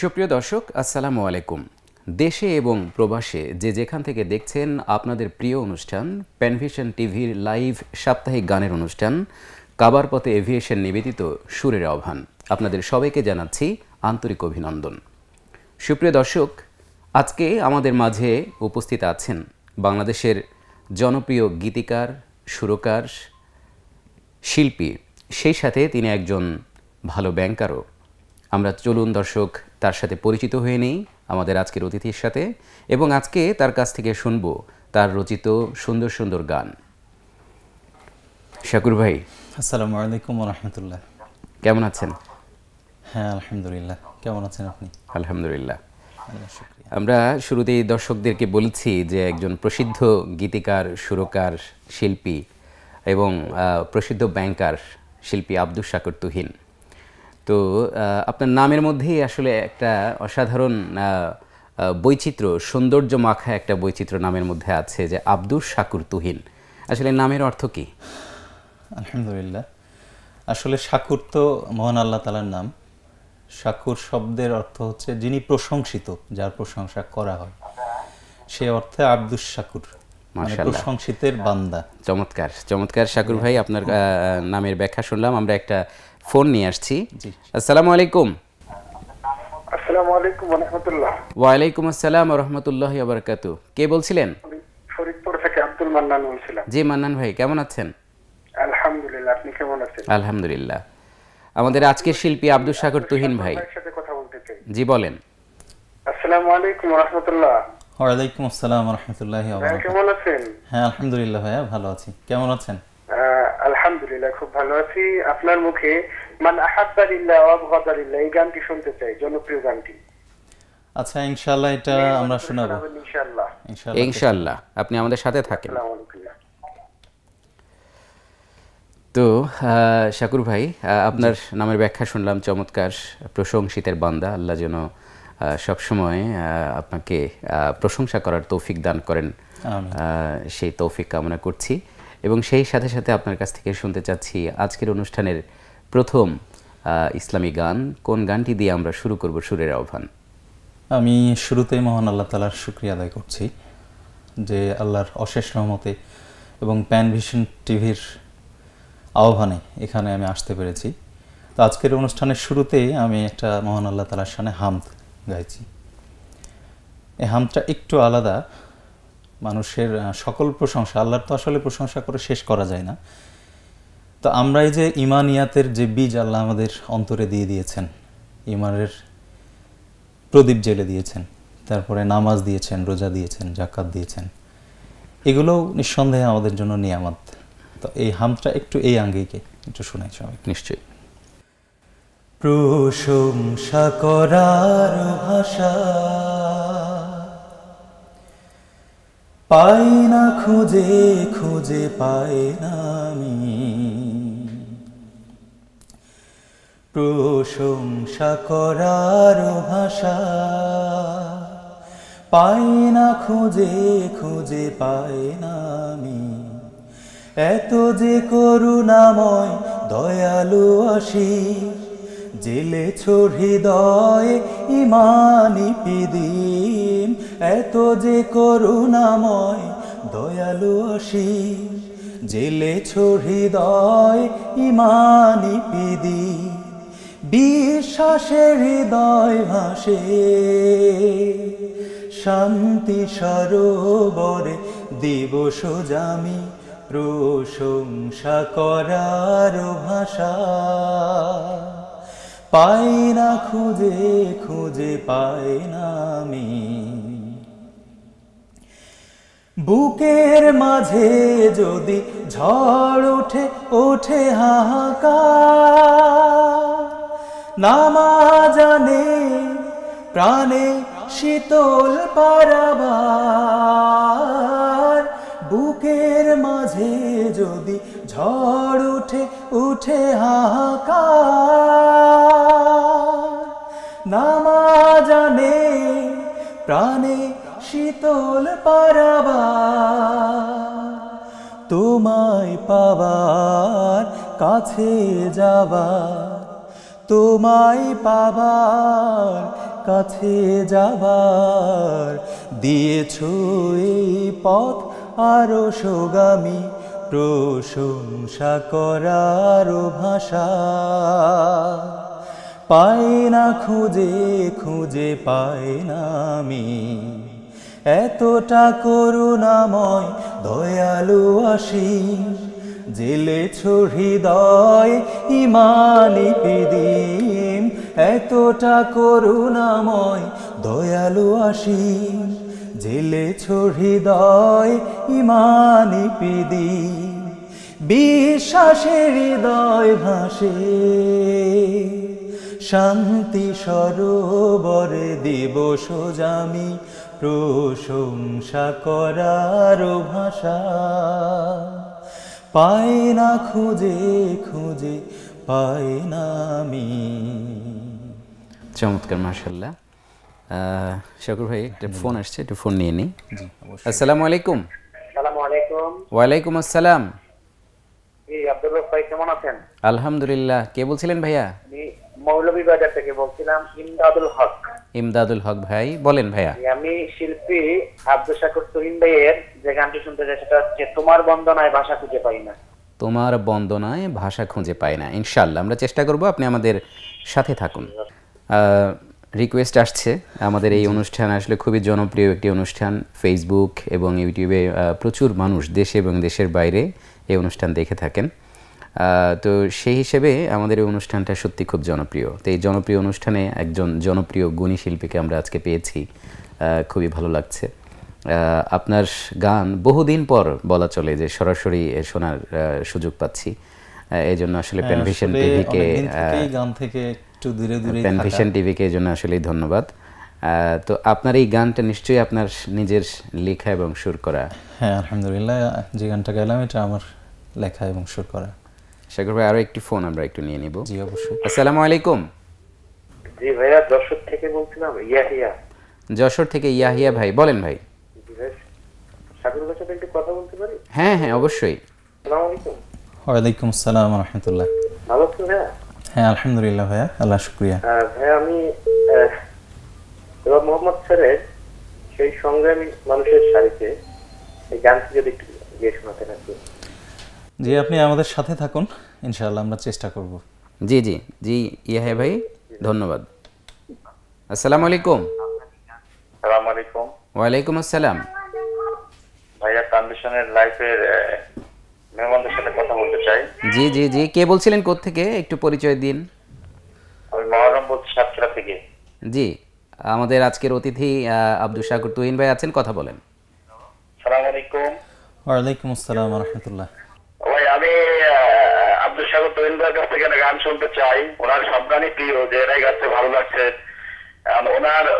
সুপ্রিয় দর্শক, আসসালামু আলাইকুম। দেশে এবং প্রবাসে যে যেখান থেকে দেখছেন আপনাদের প্রিয় অনুষ্ঠান প্যানভিশন টিভির লাইভ সাপ্তাহিক গানের অনুষ্ঠান কাবার পথে এভিয়েশন নিবেদিত সুরের আহ্বান, আপনাদের সবাইকে জানাচ্ছি আন্তরিক অভিনন্দন। সুপ্রিয় দর্শক, আজকে আমাদের মাঝে উপস্থিত আছেন বাংলাদেশের জনপ্রিয় গীতিকার, সুরকার, শিল্পী, সেই সাথে তিনি একজন ভালো ব্যাংকারও। আমরা চলুন দর্শক তার সাথে পরিচিত হয়ে নেই আমাদের আজকের অতিথির সাথে, এবং আজকে তার কাছ থেকে শুনব তার রচিত সুন্দর সুন্দর গান। শাকুর ভাই, আসসালামু আলাইকুম ওয়া রাহমাতুল্লাহ। কেমন আছেন? হ্যাঁ, আলহামদুলিল্লাহ। কেমন আছেন আপনি? আলহামদুলিল্লাহ। আমরা শুরুতেই দর্শকদেরকে বলেছি যে একজন প্রসিদ্ধ গীতিকার, সুরকার, শিল্পী এবং প্রসিদ্ধ ব্যাংকার শিল্পী আব্দুস শাকুর তুহিন। তো আপনার নামের মধ্যেই আসলে একটা অসাধারণ বৈচিত্র্য, সৌন্দর্য মাখা একটা বৈচিত্র্য নামের মধ্যে আছে, যে আব্দুস শাকুর তুহিন। আসলে নামের অর্থ কি? আলহামদুলিল্লাহ, আসলে শাকুর তো মহান আল্লাহ তাআলার নাম। শাকুর শব্দের অর্থ হচ্ছে যিনি প্রশংসিত, যার প্রশংসা করা হয়, সে অর্থে আব্দুস শাকুর, মানে প্রশংসিতের বান্দা। চমৎকার চমৎকার শাকুর ভাই, আপনার নামের ব্যাখ্যা শুনলাম। আমরা একটা ফোন নিয়ে আসছি। আসসালামু আলাইকুম। আসসালামু আলাইকুম ওয়া রাহমাতুল্লাহ। ওয়া আলাইকুম আসসালাম ওয়া রাহমাতুল্লাহি ওয়া বারাকাতুহু। কে বলছিলেন? ফরিদপুর থেকে আব্দুল মান্নান বলছিলাম। জি মান্নান ভাই, কেমন আছেন? আলহামদুলিল্লাহ, আপনি কেমন আছেন? আলহামদুলিল্লাহ। আমাদের আজকের শিল্পী আব্দুস শাকুর তুহিন ভাই, সাথে কথা বলতে চাই। জি বলেন। আসসালামু আলাইকুম ওয়া রাহমাতুল্লাহ। ওয়া আলাইকুম আসসালাম ওয়া রাহমাতুল্লাহি ওয়া বারাকাতুহু। কেমন আছেন? হ্যাঁ, আলহামদুলিল্লাহ ভাইয়া, ভালো আছি। কেমন আছেন? আলহামদুলিল্লাহ, খুব ভালো আছি। আপনার মুখে মান আহাব্বা লিল্লাহ ওয়া আবগাদা লিল্লাহ এই গানটি শুনতে চাই, জনপ্রিয় গানটি। আচ্ছা, ইনশাআল্লাহ এটা আমরা শোনাবো। ইনশাআল্লাহ ইনশাআল্লাহ, আপনি আমাদের সাথে থাকেন। আসসালামু আলাইকুম। তো শাকুর ভাই, আপনার নামের ব্যাখ্যা শুনলাম, চমৎকার, প্রশংসিতের বান্দা। আল্লাহ যেন সবসময় আপনাকে প্রশংসা করার তৌফিক দান করেন, সেই তৌফিক কামনা করছি। এবং সেই সাথে সাথে আপনার কাছ থেকে শুনতে চাচ্ছি আজকের অনুষ্ঠানের প্রথম ইসলামী গান। কোন গানটি দিয়ে আমরা শুরু করব সুরের আহ্বান? আমি শুরুতেই মহান আল্লাহ তাআলার শুকরিয়া আদায় করছি যে আল্লাহর অশেষ রহমতে এবং প্যানভিশন টিভির আহ্বানে এখানে আমি আসতে পেরেছি। তো আজকের অনুষ্ঠানের শুরুতেই আমি একটা মহান আল্লাহ তাআলার শানে হামদ গাইছি। এই হামদটা একটু আলাদা। মানুষের সকল প্রশংসা, আল্লাহর তো আসলে প্রশংসা করে শেষ করা যায় না। তো আমরা এই যে ইমানিয়াতের যে বীজ আল্লাহ আমাদের অন্তরে দিয়ে দিয়েছেন, ইমানের প্রদীপ জ্বেলে দিয়েছেন, তারপরে নামাজ দিয়েছেন, রোজা দিয়েছেন, যাকাত দিয়েছেন, এগুলোও নিঃসন্দেহে আমাদের জন্য নিয়ামত। তো এই হামদটা একটু এই আঙ্গিকে একটু শোনাই সবাই। নিশ্চয়ই। প্রশংসা করার ভাষা পাই না, খুঁজে খুঁজে পাই না আমি। প্রশংসা করার ভাষা পাই না, খুঁজে খুঁজে পাই না আমি। এত যে করুণাময় দয়ালু আশিস জেলেছ হৃদয়ে ইমানি পিদিম। এত যে করুণাময় দয়ালু আশিস জেলেছ হৃদয় ইমানি পিদিম। বিশ্বাসের হৃদয় ভাসে শান্তি সরোবরে দিবস জামি। প্রশংসা করার ভাষা পাই না, খুঁজে খুঁজে পাই না আমি। বুকের মাঝে যদি ঝড় ওঠে ওঠে হাহাকার, নামা জানে প্রাণে শীতল পারাবার। বুকের মাঝে যদি ঝড় উঠে উঠে হাহাকার, নামা জানে প্রাণে শীতল পারাবার। তোমায় পাবার কাছে যাবার, তোমায় পাবার কাছে যাবার দিয়েছো এই পথ আরো সোগামী প্রশংসা করার ভাষা পাই না খুঁজে খুঁজে পাই না আমি এতটা করুণাময় দয়ালু অসীম জেলেছো হৃদয় ইমানি পিদিম এতটা করুণাময় দয়ালু অসীম জেলেছো হৃদয় ইমানি পিদিম বিশ্বাসের হৃদয় ভাসে শান্তি সরোবরে দিবস জামি প্রশংসা করার ভাষা পাই না খুঁজে খুঁজে পাই না আমি। চমৎকার, মাশাআল্লাহ। শাকুর ভাই, একটা ফোন আসছে, একটু ফোন নিয়ে নিই। জি অবশ্যই। আসসালামু আলাইকুম। আসসালামু আলাইকুম। ওয়ালাইকুম আসসালাম। জি আব্দুল রব ভাই কেমন আছেন? আলহামদুলিল্লাহ। কে বলছিলেন ভাইয়া? আমি মৌলভীবাজার থেকে বলছিলাম, ইমদাদুল হক। ইমদাদুল হক ভাই, বলেন ভাইয়া। আমি শিল্পী আব্দুল শাকুর তুহিন ভাইয়ের যে গানটি শুনতে চাই সেটা হচ্ছে তোমার বন্দনায় ভাষা খুঁজে পাই না। তোমার বন্দনায় ভাষা খুঁজে পায় না। ইনশাআল্লাহ আমরা চেষ্টা করব, আপনি আমাদের সাথে থাকুন। রিকোয়েস্ট আসছে, আমাদের এই অনুষ্ঠান আসলে খুবই জনপ্রিয় একটি অনুষ্ঠান। ফেসবুক এবং ইউটিউবে প্রচুর মানুষ দেশে এবং দেশের বাইরে এই অনুষ্ঠান দেখে থাকেন। তো সেই হিসেবে আমাদের এই অনুষ্ঠানটা সত্যি খুব জনপ্রিয়। তো এই জনপ্রিয় অনুষ্ঠানে একজন জনপ্রিয় গুণী শিল্পীকে আমরা আজকে পেয়েছি, খুবই ভালো লাগছে। আপনার গান বহুদিন পর বলা চলে যে সরাসরি শোনার সুযোগ পাচ্ছি। এই জন্য আসলে প্যানভিশন টিভিকে গান থেকে একটু দূরে দূরে প্যানভিশন টিভিকে এই জন্য আসলে ধন্যবাদ। তো আপনার এই গানটা নিশ্চয়ই আপনার নিজের লেখা এবং সুর করা? হ্যাঁ আলহামদুলিল্লাহ, যে গানটা গাইলাম এটা আমার লেখা এবং সুর করা। শাকুর ভাই, আরো একটি ফোন আমরা একটু নিয়ে নিব। জি অবশ্যই। আসসালামু আলাইকুম। জি ভাইয়া, যশোর থেকে বলছিলাম, ইয়াহিয়া। যশোর থেকে ইয়াহিয়া ভাই, বলেন ভাই। জি ভাই, শাকুর ভাইয়ের সাথে একটু কথা বলতে পারি? হ্যাঁ হ্যাঁ অবশ্যই। আসসালামু আলাইকুম। ওয়ালাইকুম আসসালাম ওয়া রাহমাতুল্লাহ। ভালো আছেন ভাইয়া? হ্যাঁ আলহামদুলিল্লাহ ভাইয়া, আল্লাহ শুকরিয়া। ভাইয়া আমি এবার মোহাম্মদ স্যারের সেই সংগ্রামী মানুষের সারিতে এই গানটি যদি একটু গিয়ে শোনাতেন আর কি। জি আপনি আমাদের সাথে থাকুন, ইনশাআল্লাহ আমরা চেষ্টা করব। জি জি জি ইয়াহিয়া ভাই, ধন্যবাদ। আসসালামু আলাইকুম। আসসালামু আলাইকুম। ওয়ালাইকুম আসসালাম। ভাইয়া কন্ডিশনের লাইফের মেহমানদের সাথে কথা বলতে চাই। জি জি জি, কে বলছিলেন কোত্থেকে একটু পরিচয় দিন? আমি মহরম বলছি, সাতক্ষীরা থেকে। জি, আমাদের আজকের অতিথি আব্দুল শাকুর তুহিন ভাই আছেন, কথা বলেন। আসসালামু আলাইকুম। ওয়ালাইকুম আসসালাম ওয়া রাহমাতুল্লাহ। ভাই আমি আব্দুল শাকুর তুহিন ভাইয়ের কাছ থেকে একটা গান শুনতে চাই। ওনার সব গানই প্রিয়, যে এরাই গাচ্ছে ভালো লাগছে।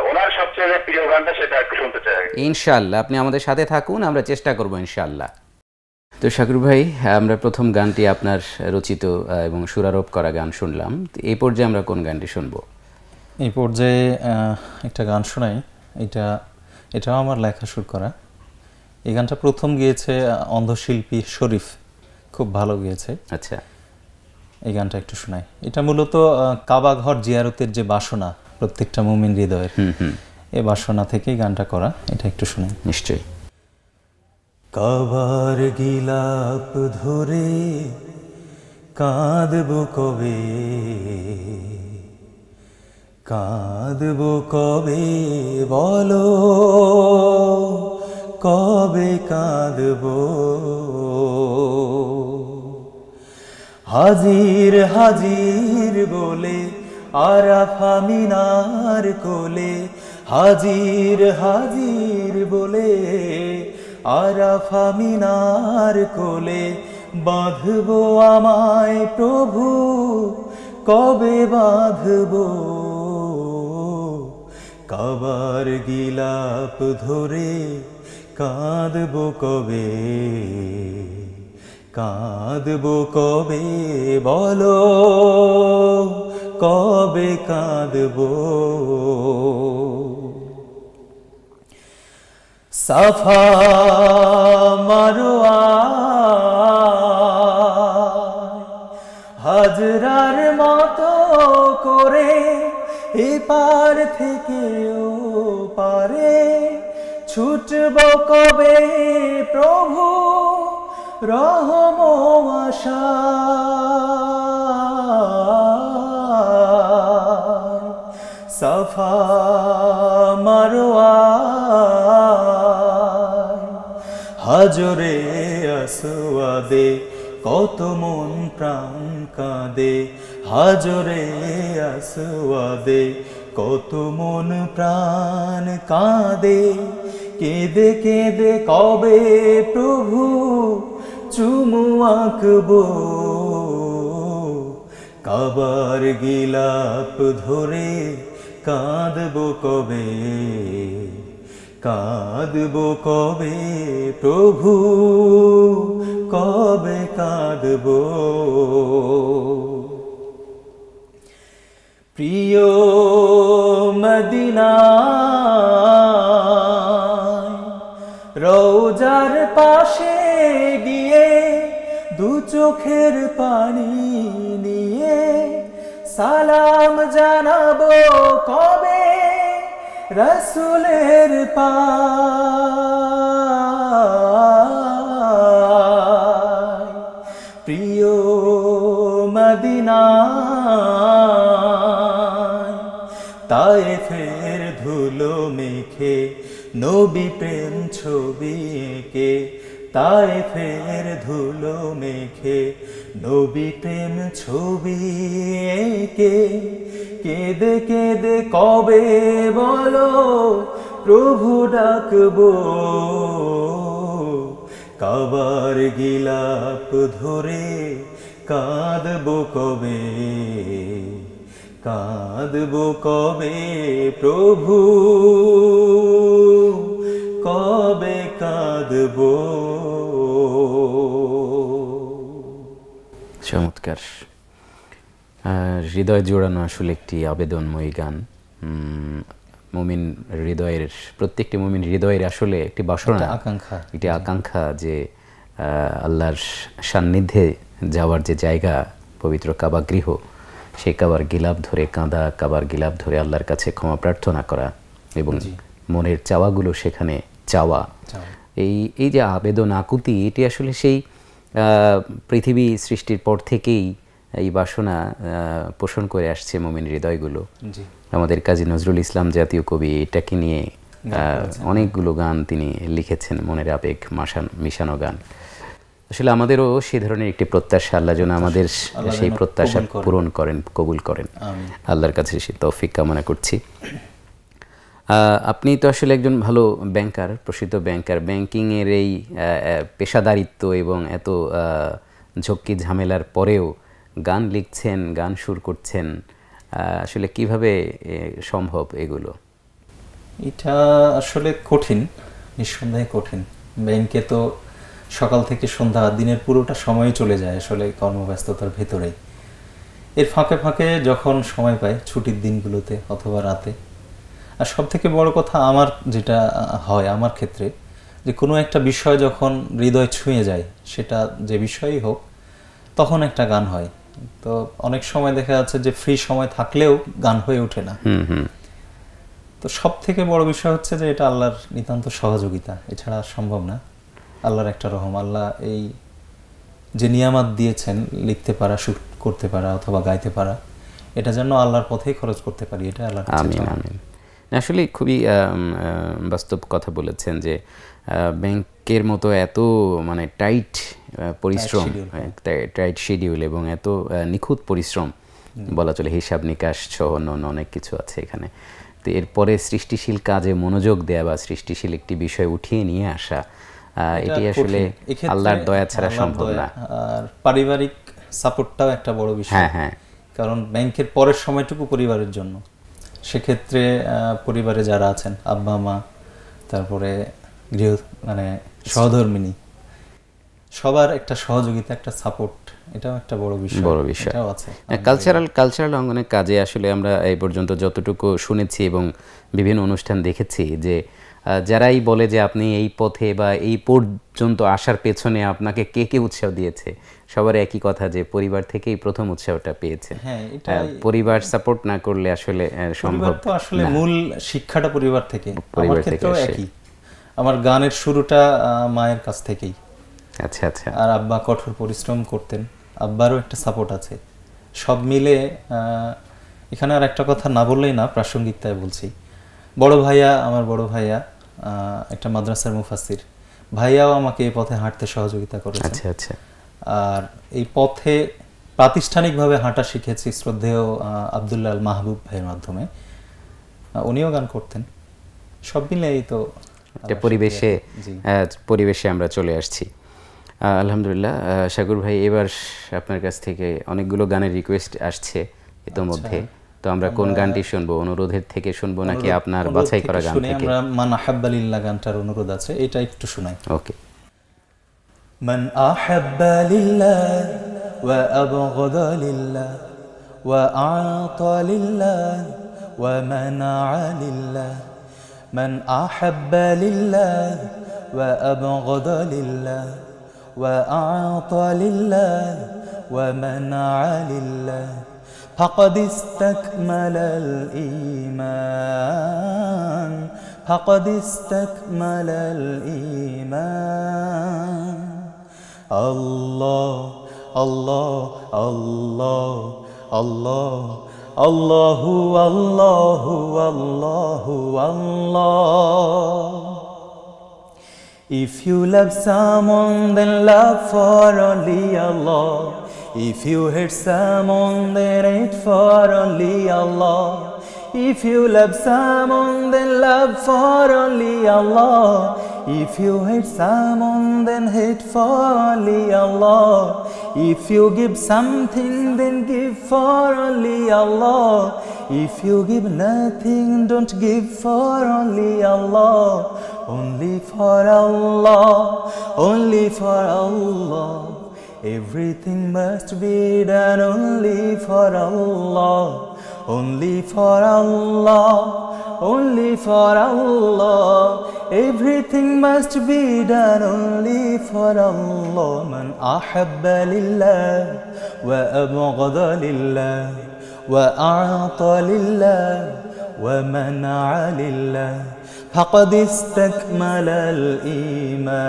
ওনার সবচেয়ে যে প্রিয় গানটা সেটা একটু শুনতে চাই। ইনশাআল্লাহ আপনি আমাদের সাথে থাকুন, আমরা চেষ্টা করব ইনশাআল্লাহ। তো শাকুর ভাই, আমরা প্রথম গানটি আপনার রচিত এবং সুরারোপ করা গান শুনলাম। এই পর্যায়ে আমরা কোন গানটি শুনবো? এই পর্যায়ে একটা গান শোনাই। এটাও আমার লেখা সুর করা। এই গানটা প্রথম গিয়েছে অন্ধশিল্পী শরীফ, খুব ভালো গিয়েছে। আচ্ছা, এই গানটা একটু শোনাই। এটা মূলত কাবা ঘর জিয়ারতের যে বাসনা প্রত্যেকটা মুমিন হৃদয়ের, এই বাসনা থেকেই গানটা করা। এটা একটু শোনাই। নিশ্চয়ই। কাবার গিলাপ ধরে কাঁদবো কবে, কাঁদবো কবে বলো, কবে কাঁদবো। হাজির হাজির বলে আরাফা মিনার কোলে, হাজির হাজির বলে আরাফা মিনার কোলে, বাঁধবো আমায় প্রভু কবে বাঁধবো। কাবার গিলাপ ধরে কাঁদবো কবে, কাঁদবো কবে বলো, কবে কাঁদবো। সাফা মারওয়া হাজরার মতো করে এপার থেকে ও পারে ছুটব কবে প্রভু রহম আশা সাফা মারওয়া হাজরে আসওয়াদে কত মন প্রাণ কাঁদে হাজরে আসওয়াদে কত মন প্রাণ কাঁদে কেঁদে কেঁদে কবে প্রভু চুমু আঁকবো কাবার গিলাপ ধরে কাঁদবো কবে কাঁদবো কবে প্রভু কবে কাঁদবো প্রিয় মদিনা রওজার পাশে গিয়ে দু চোখের পানি নিয়ে সালাম জানাবো কবে রসুলের পায় প্রিয় মদিনা তায়েফের ধুলো মেখে নবী প্রেম ছবি এঁকে তায়েফের ধুলো মেখে নবী প্রেম ছবি এঁকে কেঁদে কেঁদে কবে বলো প্রভু ডাকবো কাবার গিলাপ ধরে কাঁদবো কবে কাঁদবো কবে প্রভু কবে কাঁদবো চমৎকার হৃদয় জোড়ানো আসলে একটি আবেদনময়ী গান মুমিন হৃদয়ের প্রত্যেকটি মুমিন হৃদয়ের আসলে একটি বাসনা আকাঙ্ক্ষা একটি আকাঙ্ক্ষা যে আল্লাহর সান্নিধ্যে যাওয়ার যে জায়গা পবিত্র কাবা গৃহ সেই কাবার গিলাপ ধরে কাঁদা কাবার গিলাপ ধরে আল্লাহর কাছে ক্ষমা প্রার্থনা করা এবং মনের চাওয়াগুলো সেখানে চাওয়া এই যে আবেদন আকুতি এটি আসলে সেই পৃথিবী সৃষ্টির পর থেকেই এই বাসনা পোষণ করে আসছে মুমিন হৃদয়গুলো আমাদের কাজী নজরুল ইসলাম জাতীয় কবি এটাকে নিয়ে অনেকগুলো গান তিনি লিখেছেন মনের আবেগ মিশানো গান আসলে আমাদেরও সে ধরনের একটি প্রত্যাশা আল্লাহ যেন আমাদের সেই প্রত্যাশা পূরণ করেন কবুল করেন আল্লাহর কাছে সে তৌফিক কামনা করছি আপনি তো আসলে একজন ভালো ব্যাংকার প্রসিদ্ধ ব্যাংকার ব্যাংকিংয়ের এই পেশাদারিত্ব এবং এত ঝক্কি ঝামেলার পরেও গান লিখছেন গান সুর করছেন আসলে কিভাবে সম্ভব এগুলো এটা আসলে কঠিন নিঃসন্দেহে কঠিন ব্যাংকে তো সকাল থেকে সন্ধ্যা দিনের পুরোটা সময় চলে যায় আসলে কর্মব্যস্ততার ভেতরেই এর ফাঁকে ফাঁকে যখন সময় পাই ছুটির দিনগুলোতে অথবা রাতে আর সব থেকে বড় কথা আমার যেটা হয় আমার ক্ষেত্রে যে কোনো একটা বিষয় যখন হৃদয় ছুঁয়ে যায় সেটা যে বিষয়ই হোক তখন একটা গান হয় তো অনেক সময় দেখা যাচ্ছে যে ফ্রি সময় থাকলেও গান হয়ে ওঠে না তো সব থেকে বড় বিষয় হচ্ছে যে এটা আল্লাহর নিতান্ত সহযোগিতা এছাড়া সম্ভব না আল্লাহর একটা রহম আল্লাহ এই যে নিয়ামত দিয়েছেন লিখতে পারা সুর করতে পারা অথবা গাইতে পারা এটা যেন আল্লাহর পথেই খরচ করতে পারি এটা আল্লাহর আমিন আমিন আসলে খুবই বাস্তব কথা বলেছেন যে ব্যাংকের মতো এত মানে টাইট পরিশ্রম টাইট শিডিউল এবং এত নিখুঁত পরিশ্রম বলা চলে হিসাব নিকাশ সহ অন্য অনেক কিছু আছে এখানে তো এরপরে সৃষ্টিশীল কাজে মনোযোগ দেওয়া বা সৃষ্টিশীল একটি বিষয় উঠিয়ে নিয়ে আসা এটি আসলে আল্লাহর দয়া ছাড়া সম্ভব না আর পারিবারিক সাপোর্টটাও একটা বড় বিষয় হ্যাঁ হ্যাঁ কারণ ব্যাংকের পরের সময়টুকু পরিবারের জন্য সেক্ষেত্রে পরিবারে যারা আছেন আব্বা মা তারপরে গৃহ মানে সহধর্মিনী সবার একটা সহযোগিতা একটা সাপোর্ট এটাও একটা বড় বিষয় এটাও আছে কালচারাল অঙ্গনের কাজে আসলে আমরা এই পর্যন্ত যতটুকু শুনেছি এবং বিভিন্ন অনুষ্ঠান দেখেছি যে যারাই বলে যে আপনি এই পথে বা এই পর্যন্ত আসার পেছনে আপনাকে কে কে উৎসাহ দিয়েছে, সবার একই কথা যে পরিবার থেকেই প্রথম উৎসাহটা পেয়েছে। হ্যাঁ, এটাই। পরিবার সাপোর্ট না করলে আসলে সম্ভব পরিবার তো আসলে মূল শিক্ষাটা পরিবার থেকে। আমার পরিবার থেকে ক্ষেত্রেও আসে। একই। আমার গানের শুরুটা মায়ের কাছ থেকেই। আচ্ছা আচ্ছা। আর আব্বা কঠোর পরিশ্রম করতেন, আব্বারও একটা সাপোর্ট আছে। সব মিলে এখানে আর একটা কথা না বললেই না, প্রাসঙ্গিক তাই বলছি। আমার বড় ভাইয়া একটা মাদ্রাসার মুফাসসির, ভাইয়াও আমাকে এই পথে হাঁটতে সহযোগিতা করেছেন। আচ্ছা আচ্ছা। আর এই পথে প্রাতিষ্ঠানিকভাবে হাঁটা শিখেছি শ্রদ্ধেয় আব্দুল্লাহ আল মাহবুব ভাইয়ের মাধ্যমে। উনিও গান করতেন। সব মিলেই তো একটা পরিবেশে আমরা চলে আসছি। আলহামদুলিল্লাহ। সাগর ভাই, এবার আপনার কাছ থেকে অনেকগুলো গানের রিকোয়েস্ট আসছে ইতোমধ্যে। তো আমরা কোন গানটি শুনবো? অনুরোধের থেকে শুনবো নাকি আপনার বাছাই করা গান থেকে? আমরা মান আহাব্বা লিল্লাহ গানটার অনুরোধ আছে, এটা একটু শোনাই। ওকে। মান আহাব্বা লিল্লাহ ওয়া আবগাদা লিল্লাহ ওয়া আ'তা লিল্লাহ ওয়া মানা'a লিল্লাহ। মান আহাব্বা লিল্লাহ ওয়া আবগাদা লিল্লাহ ওয়া আ'তা লিল্লাহ ওয়া মানা'a লিল্লাহ فقد استكمل الإيمان فقد استكمل الإيمان الله الله الله الله الله الله الله الله. If you love someone, then love for only Allah. If you hate someone, then hate for only Allah. If you love someone, then love for only Allah. If you hate someone, then hate for only Allah. If you give something, then give for only Allah. If you give nothing, don't give for only Allah. Only for Allah, only for Allah. Everything must be done only for Allah. Only for Allah, only for Allah. Everything must be done only for Allah. Man ahabba lillah wa abghada lillah wa a'ta lillah wa mana'a lillah faqad istakmala al-iman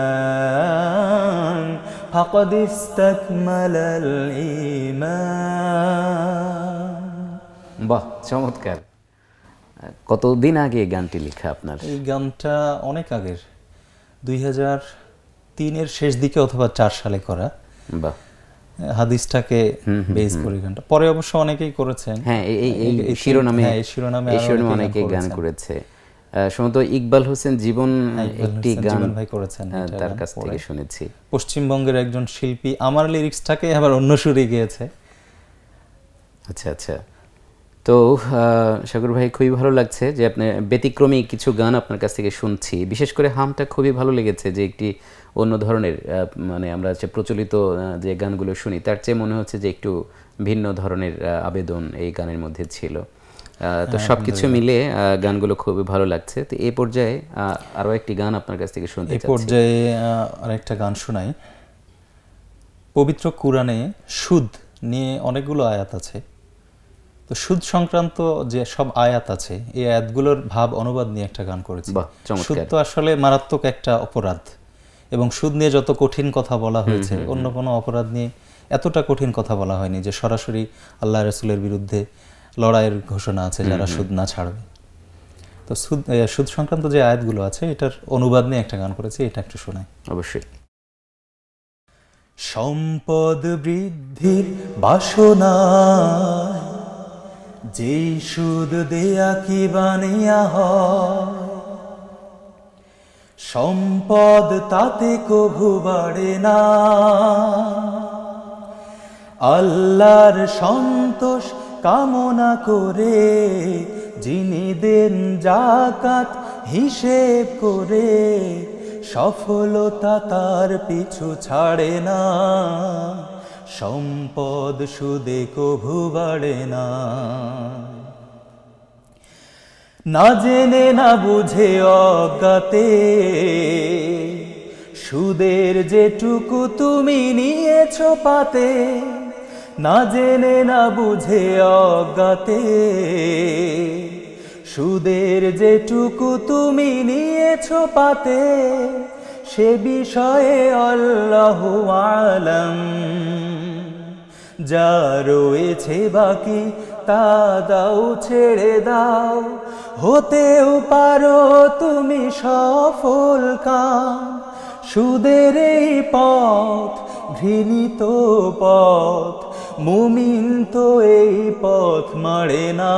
faqad istakmala al-iman. বাহ, চমৎকার। কতদিন আগে এই গানটি লেখা আপনার? এই গানটা অনেক আগের, 2003-এর শেষ দিকে অথবা 4 সালে করা। বাহ। হাদিসটাকে বেস করে গানটা, পরে অবশ্য অনেকেই করেছেন। হ্যাঁ, এই শিরোনামে অনেকেই গান করেছে। সম্ভবত ইকবাল হোসেন জীবন একটি গান ভাই করেছেন, তার কাছ থেকে শুনেছি। পশ্চিমবঙ্গের একজন শিল্পী আমার লিরিক্সটাকে আবার অন্য সুরে গেয়েছে। আচ্ছা আচ্ছা। তো সাগর ভাই, খুবই ভালো লাগছে যে আপনি ব্যতিক্রমী কিছু গান আপনার কাছ থেকে শুনছি। বিশেষ করে হামটা খুবই ভালো লেগেছে, যে একটি অন্য ধরনের, মানে আমরা যে প্রচলিত যে গানগুলো শুনি তার চেয়ে মনে হচ্ছে যে একটু ভিন্ন ধরনের আবেদন এই গানের মধ্যে ছিল। তো সবকিছু মিলে গানগুলো খুবই ভালো লাগছে। তো এই পর্যায়ে আরো একটি গান আপনার কাছ থেকে শুনতে চাচ্ছি। এই পর্যায়ে আরেকটা গান শোনাই। পবিত্র কুরআনে সুদ নিয়ে অনেকগুলো আয়াত আছে। তো সুদ সংক্রান্ত যে সব আয়াত আছে, এই আয়াতগুলোর ভাব অনুবাদ নিয়ে একটা গান করেছি। সুদ তো আসলে মারাত্মক একটা অপরাধ, এবং সুদ নিয়ে যত কঠিন কথা বলা হয়েছে, অন্য কোনো অপরাধ নিয়ে এতটা কঠিন কথা বলা হয়নি, যে সরাসরি আল্লাহ রাসূলের বিরুদ্ধে লড়াইয়ের ঘোষণা আছে যারা সুদ না ছাড়বে। তো সুদ সংক্রান্ত যে আয়াতগুলো আছে, এটার অনুবাদ নিয়ে একটা গান করেছি, এটা একটু শোনাই। অবশ্যই। সম্পদ বৃদ্ধির বাসনা যেই সুদ দেয়া কি বানিয়া হয়, সম্পদ তাতে কভু বাড়ে না। আল্লাহর সন্তোষ কামনা করে যিনি দেন যাকাত হিসেব করে, সফলতা তার পিছু ছাড়ে না। সম্পদ সুদে কভু বাড়ে না। না জেনে না বুঝে অজ্ঞাতে সুদের যেটুকু তুমি নিয়েছো পাতে, না জেনে না বুঝে অজ্ঞাতে সুদের যেটুকু তুমি নিয়েছো পাতে, সে বিষয়ে আল্লাহু আলাম। যা রয়েছে বাকি তা দাও ছেড়ে দাও, হতেও পারো তুমি সফল কাম। সুদের এই পথ ঘৃণিত পথ, মুমিন তো এই পথ মারে না।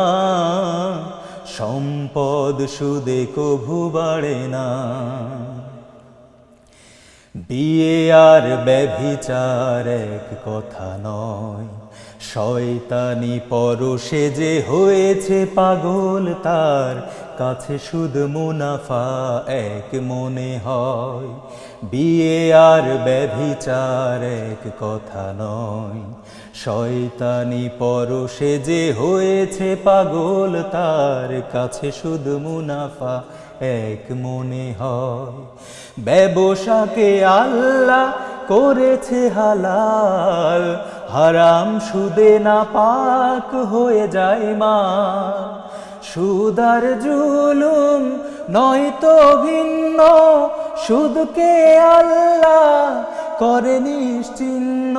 সম্পদ সুদে কভু বাড়ে না। বিয়ে আর ব্যভিচার এক কথা নয়, শয়তানি পরশে যে হয়েছে পাগল, তার কাছে সুদ মুনাফা এক মনে হয়। বিয়ে আর ব্যভিচার এক কথা নয়, শয়তানি পরশে যে হয়েছে পাগল, তার কাছে সুদ মুনাফা এক মনে হয়। ব্যবসাকে আল্লাহ করেছে হালাল, হারাম সুদে না পাক হয়ে যায় মা। সুদ আর জুলুম নয় তো ভিন্ন, সুদকে আল্লাহ করে নিশ্চিহ্ন।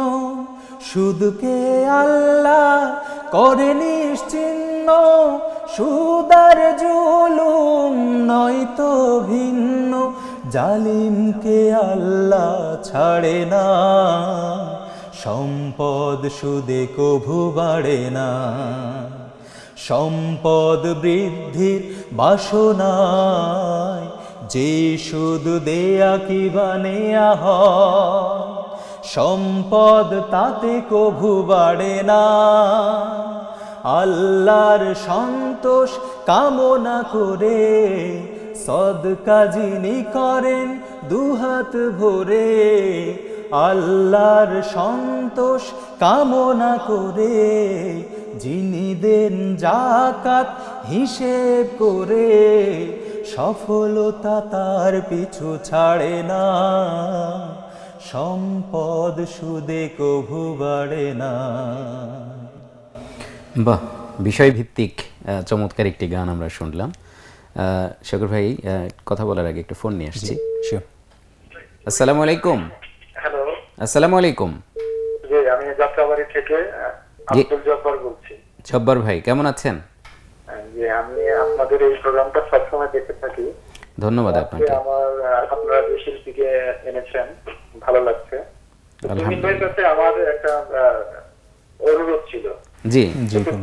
সুদকে আল্লাহ করে নিশ্চিহ্ন, সুদ আর জুলুম নয় তো ভিন্ন। জালিমকে আল্লাহ ছাড়ে না, সম্পদ সুদে কভু বাড়ে না। সম্পদ বৃদ্ধির বাসনায় যে সুদ দেয়া কিবা নেয়া হয়, সম্পদ তাতে কভু বাড়ে না। আল্লাহর সন্তোষ কামনা করে সদকা যিনি করেন দুহাত ভরে, আল্লাহর সন্তোষ কামনা করে যিনি দেন যাকাত হিসেব করে, সফলতা তার পিছু ছাড়ে না। সম্পদ সুদে কভু বাড়ে না। বাহ, বিষয়ভিত্তিক চমৎকার একটি গান আমরা শুনলাম। শকর ভাই, কথা বলার আগে একটু ফোন নিয়ে আসছি। আসসালামু আলাইকুম। হ্যালো, আসসালামু আলাইকুম। জি, আমি যাত্রাবাড়ি থেকে আব্দুল জব্বার বলছি। জব্বার ভাই, কেমন আছেন? জি, আমি আপনাদের এই প্রোগ্রামটা সবসময় দেখে থাকি। ধন্যবাদ আপনাকে। আপনারা যে শিল্পীকে এনেছেন ভালো লাগছে। তুহিন ভাইয়ের কাছে আমার একটা অনুরোধ ছিল। জি,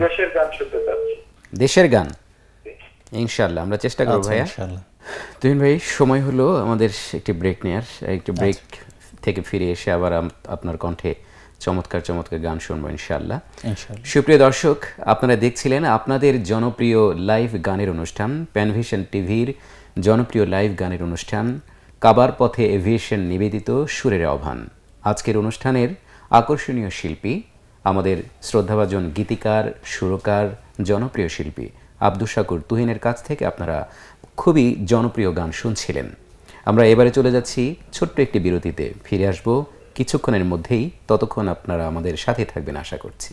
দেশের গান শুনতে চাচ্ছি। দেশের গান ইনশাআল্লাহ আমরা চেষ্টা করব ভাইয়া। তুহিন ভাই, সময় হলো আমাদের একটি ব্রেক নেয়ার। একটু ব্রেক থেকে ফিরে এসে আবার আপনার কণ্ঠে চমৎকার চমৎকার গান শুনবো ইনশাআল্লাহ। সুপ্রিয় দর্শক, আপনারা দেখছিলেন আপনাদের জনপ্রিয় লাইভ গানের অনুষ্ঠান, প্যানভিশন টিভির জনপ্রিয় লাইভ গানের অনুষ্ঠান কাবার পথে এভিয়েশন নিবেদিত সুরের আহ্বান। আজকের অনুষ্ঠানের আকর্ষণীয় শিল্পী আমাদের শ্রদ্ধাভাজন গীতিকার, সুরকার, জনপ্রিয় শিল্পী আব্দুস শাকুর তুহিনের কাছ থেকে আপনারা খুবই জনপ্রিয় গান শুনছিলেন। আমরা এবারে চলে যাচ্ছি ছোট্ট একটি বিরতিতে, ফিরে আসব কিছুক্ষণের মধ্যেই। ততক্ষণ আপনারা আমাদের সাথে থাকবেন আশা করছি।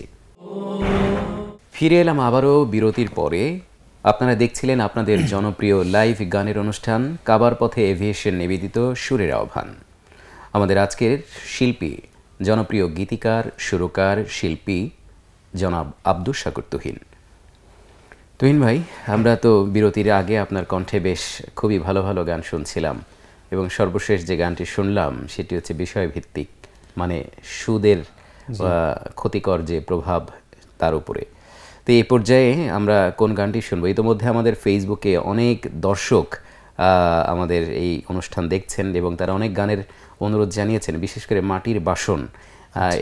ফিরে এলাম আবারও বিরতির পরে। আপনারা দেখছিলেন আপনাদের জনপ্রিয় লাইভ গানের অনুষ্ঠান কাবার পথে এভিয়েশন নিবেদিত সুরের আহ্বান। আমাদের আজকের শিল্পী জনপ্রিয় গীতিকার, সুরকার, শিল্পী জনাব আব্দুস শাকুর তুহিন। তুহিন ভাই, আমরা তো বিরতির আগে আপনার কণ্ঠে বেশ খুবই ভালো ভালো গান শুনছিলাম, এবং সর্বশেষ যে গানটি শুনলাম সেটি হচ্ছে বিষয়ভিত্তিক, মানে সুদের ক্ষতিকর যে প্রভাব তার উপরে। তো এই পর্যায়ে আমরা কোন গানটি শুনবো? ইতিমধ্যে আমাদের ফেসবুকে অনেক দর্শক আমাদের এই অনুষ্ঠান দেখছেন এবং তারা অনেক গানের অনুরোধ জানিয়েছেন, বিশেষ করে মাটির বাসন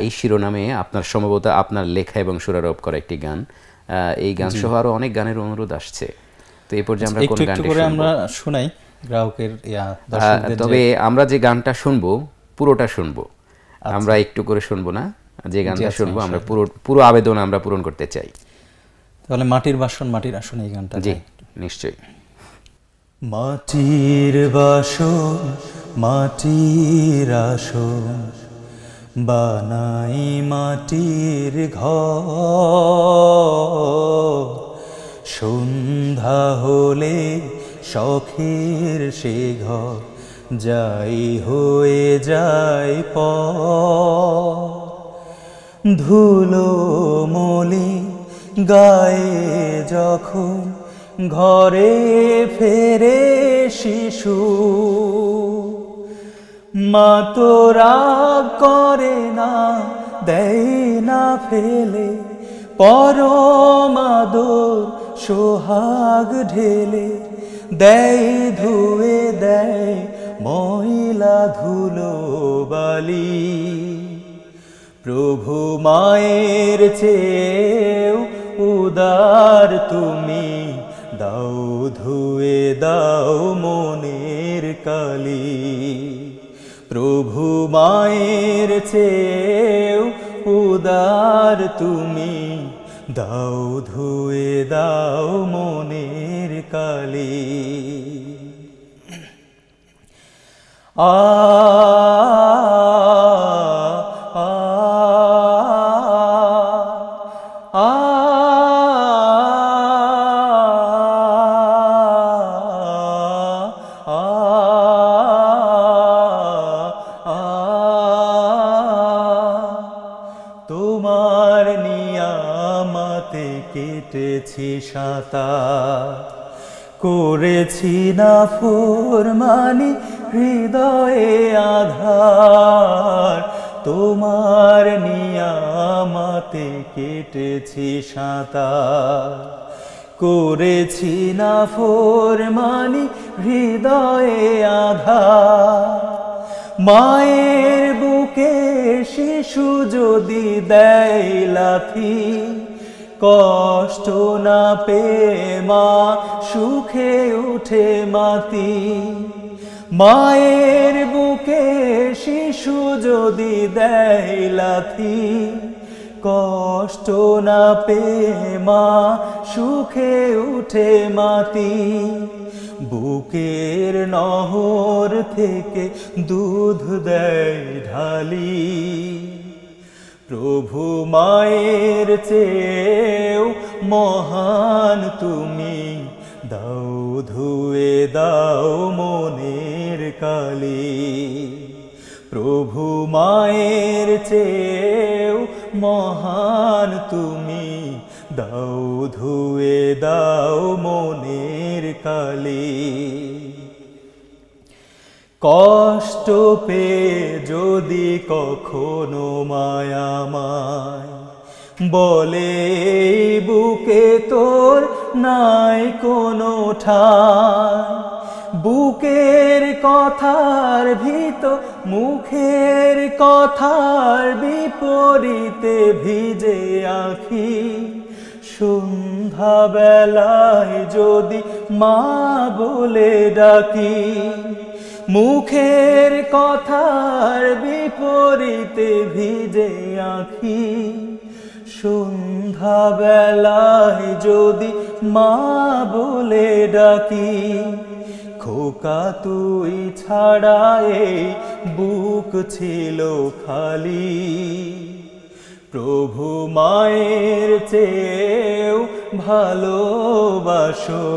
এই শিরোনামে আপনার সম্ভবত আপনার লেখা এবং সুরারোপ করা একটি গান। এই গান সহ আরো অনেক গানের অনুরোধ আসছে। তো এই পর্যায়ে আমরা কোন গানটি আমরা শুনাই গ্রাহকের তবে আমরা যে গানটা শুনবো পুরোটা শুনবো, আমরা একটু করে শুনবো না। যে গানটা শুনবো আমরা পুরো আবেদন আমরা পূরণ করতে চাই। তাহলে মাটির বাসন মাটির আসন এই গানটা। জি, নিশ্চয়ই। মাটির বাসন মাটির আসন বানাই মাটির ঘর, সন্ধ্যা হলে শখের সে ঘর যাই হয়ে যায় পর। ধুলো মলি গায়ে যখন ঘরে ফেরে শিশু, মা তো রাগ করে না, দেয় না ফেলে, পরম আদর সোহাগ ঢেলে, দেয় ধুয়ে দেয় ময়লা ধুলো বালি। প্রভু মায়ের চেয়েও উদার তুমি, দাও ধুয়ে দাও মনের কালি। প্রভু মায়ের চেয়েও উদার তুমি, দাও ধুয়ে দাও মনের কালি। আ তোমার নিয়ামতে কেটেছি সাঁতার, করেছি না ফরমানি হৃদয়ে আধার। তোমার নিয়ামতে কেটেছি সাঁতার, করেছি না ফরমানি হৃদয়ে আধার। মায়ের বুকে শিশু যদি দেয় লাথি, কষ্ট না পেয়ে মা সুখে উঠে মাতি। মায়ের বুকে শিশু যদি দেয় লাথি, কষ্ট না পেয়ে মা সুখে উঠে মাতি। বুকের নহর থেকে দুধ দেয় ঢালি। প্রভু মায়ের চেয়েও মহান তুমি, দাও ধুয়ে দাও মনের কালি। প্রভু মায়ের চেয়েও মহান তুমি, দাও ধুয়ে দাও মনের কালি। কষ্ট পেয়ে যদি কখনো মায়ামায় বলে বুকে তোর নাই কোনো ঠাঁই, বুকের কথার ভিতর মুখের কথার বিপরীতে ভিজে আঁখি। সন্ধ্যা বেলায় যদি মা বলে ডাকি, মুখের কথার বিপরীতে ভিজে আঁখি। সন্ধ্যা বেলায় যদি মা বলে ডাকি, খোকা তুই ছাড়া এই বুক ছিল খালি। প্রভু মায়ের চেয়েও ভালোবাসো,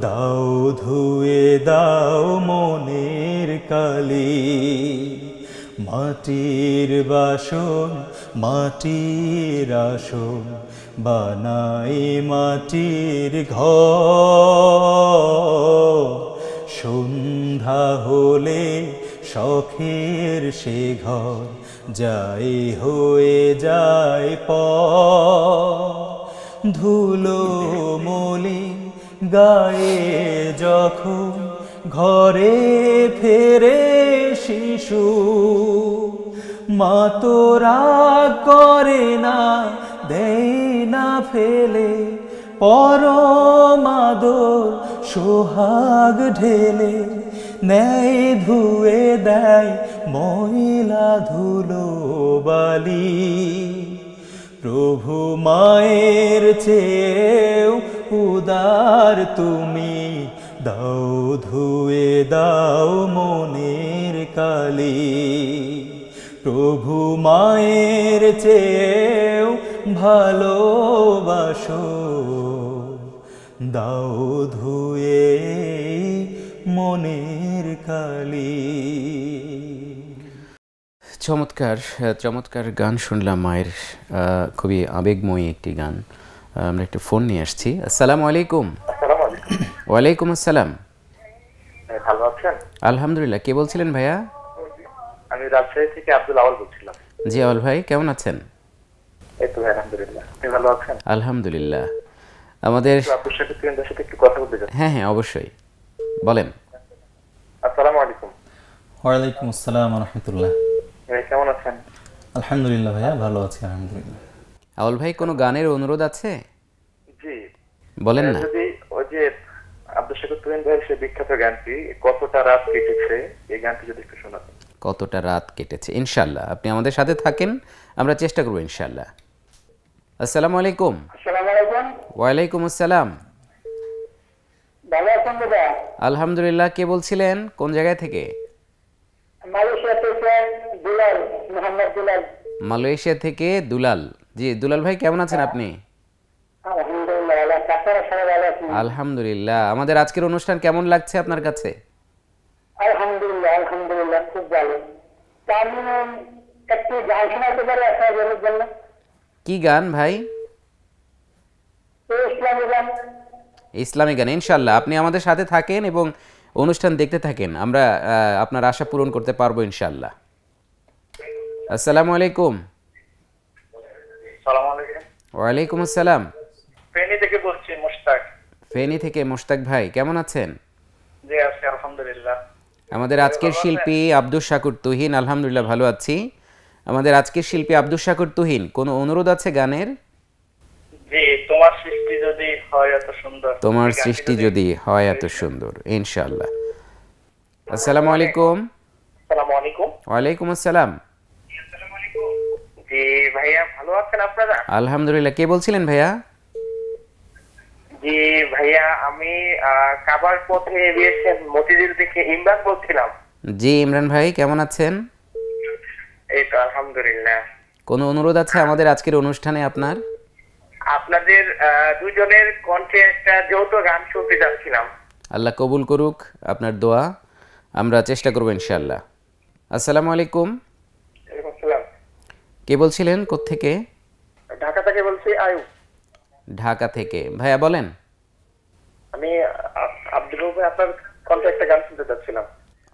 দাও ধুয়ে দাও মনের কালি। মাটির বাসন মাটির আসন বানাই মাটির ঘর, সন্ধ্যা হলে শখের সে ঘর যাই হয়ে যায় পর। ধুলো মলি গায়ে যখন ঘরে ফেরে শিশু, মা তো রাগ করে না, দেয় না ফেলে, পরম আদর সোহাগ ঢেলে, নেয় ধুয়ে দেয় ময়লা ধুলো বালি। প্রভু মায়ের চেয়েও উদার তুমি, দাও ধুয়ে দাও মনের কালি। প্রভু মায়ের চেয়েও ভালোবাসো, দাও ধুয়ে মনের কালি। চমৎকার চমৎকার গান শুনলাম মায়ের, খুবই আবেগময়ী একটি গান। আমরা একটু ফোন নিয়ে আসছি। আসসালামু আলাইকুম। আসসালামু আলাইকুম। ওয়ালাইকুম আসসালাম। ভালো আছেন? আলহামদুলিল্লাহ। কে বলছিলেন ভাইয়া? আমি রাজশাহী থেকে আব্দুল আওয়াল বলছিলাম। জি আওয়াল ভাই, কেমন আছেন? এই তো আলহামদুলিল্লাহ। আপনি ভালো আছেন? আলহামদুলিল্লাহ। আমাদের আপনার সাথে তুহিনদার সাথে একটু কথা বলতে চাই। হ্যাঁ হ্যাঁ অবশ্যই বলেন। আসসালামু আলাইকুম। ওয়ালাইকুম আসসালাম রহমতুল্লাহ। ভাই কেমন আছেন? আলহামদুলিল্লাহ ভাইয়া, ভালো আছি আলহামদুলিল্লাহ। আওয়াল ভাই, কোনো গানের অনুরোধ আছে? জি বলেন না। যদি ওই যে আব্দুল শাকুর তুহিন ভাইয়ের সেই বিখ্যাত গানটি কতটা রাত কেটেছে, এই গানটি যদি একটু শোনাতেন। কতটা রাত কেটেছে, ইনশাল্লাহ আপনি আমাদের সাথে থাকেন, আমরা চেষ্টা করবো ইনশাল্লাহ। আসসালামু আলাইকুম। আসসালামু আলাইকুম। ওয়ালাইকুম আসসালাম। ভালো আছেন দাদা? আলহামদুলিল্লাহ। কে বলছিলেন, কোন জায়গায় থেকে? মালয়েশিয়া থেকে দুলাল, মোহাম্মদ দুলাল। মালয়েশিয়া থেকে দুলাল। জি দুলাল ভাই, কেমন আছেন আপনি? আলহামদুলিল্লাহ ভালো আছি। আপনারা সবাই ভালো আছেন? আলহামদুলিল্লাহ। আমাদের আজকের অনুষ্ঠান কেমন লাগছে আপনার কাছে? আলহামদুলিল্লাহ আলহামদুলিল্লাহ খুব ভালো। তা আমি একটু গান শোনাতে পারি আপনার জন্য? কি গান ভাই? ইসলামী গান। ইসলামী গান, ইনশাল্লাহ আপনি আমাদের সাথে থাকেন এবং অনুষ্ঠান দেখতে থাকেন, আমরা আপনার আশা পূরণ করতে পারবো ইনশাল্লাহ। আসসালামু আলাইকুম। আসসালামু আলাইকুম। ওয়ালাইকুম আসসালাম। ফেনী থেকে বলছি মুশতাক। ফেনী থেকে মুশতাক ভাই, কেমন আছেন? জি আছি আলহামদুলিল্লাহ। আমাদের আজকের শিল্পী আব্দুল শাকুর তুহিন, আলহামদুলিল্লাহ ভালো আছি। আমাদের আজকের শিল্পী আব্দুল শাকুর তুহিন, কোনো অনুরোধ আছে গানের? জি, তোমার সৃষ্টি যদি হয় এত সুন্দর। তোমার সৃষ্টি যদি হয় এত সুন্দর, ইনশাআল্লাহ। আসসালামু আলাইকুম। আসসালামু আলাইকুম। ওয়ালাইকুম আসসালাম। জি ভাইয়া, ভালো আছেন আপনারা? আলহামদুলিল্লাহ। কে বলছিলেন ভাইয়া? জি ভাইয়া, আমি কাবার পথে এভিয়েশন মতিঝিল থেকে ইমরান বলছিলাম। জি ইমরান ভাই, কেমন আছেন? এই তো আলহামদুলিল্লাহ। কোনো অনুরোধ আছে আমাদের আজকের অনুষ্ঠানে আপনার? আপনাদের দুজনের কণ্ঠে একটা যৌথ গান শুনতে যাচ্ছিলাম। আল্লাহ কবুল করুক আপনার দোয়া, আমরা চেষ্টা করব ইনশাআল্লাহ। আসসালামু আলাইকুম। ওয়ালাইকুম আসসালাম। কে বলছিলেন, কোত্থেকে? ঢাকা থেকে বলছি আয়ুব। ঢাকা থেকে। ভাইয়া বলেন। আমি আব্দুল রব ভাই, আপনার কণ্ঠে একটা গান শুনতে যাচ্ছিলাম।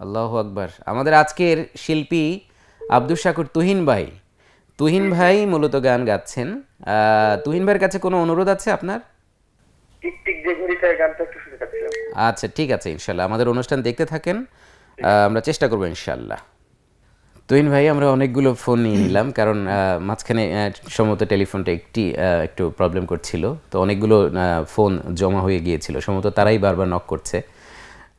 আল্লাহু আকবার। আমাদের আজকের শিল্পী আব্দুল শাকুর তুহিন ভাই, তুহিন ভাই মূলত গান গাচ্ছেন। তুহিন ভাইয়ের কাছে কোনো অনুরোধ আছে আপনার? টিকটিক যে ঘড়িটার গানটা একটু শুনতে যাচ্ছিলাম। আচ্ছা ঠিক আছে, ইনশাল্লাহ আমাদের অনুষ্ঠান দেখতে থাকেন, আমরা চেষ্টা করবো ইনশাল্লাহ। তুহিন ভাই, আমরা অনেকগুলো ফোন নিয়ে নিলাম, কারণ মাঝখানে সম্ভবত টেলিফোনটা একটু প্রবলেম করছিল, তো অনেকগুলো ফোন জমা হয়ে গিয়েছিল, সম্ভবত তারাই বারবার নক করছে।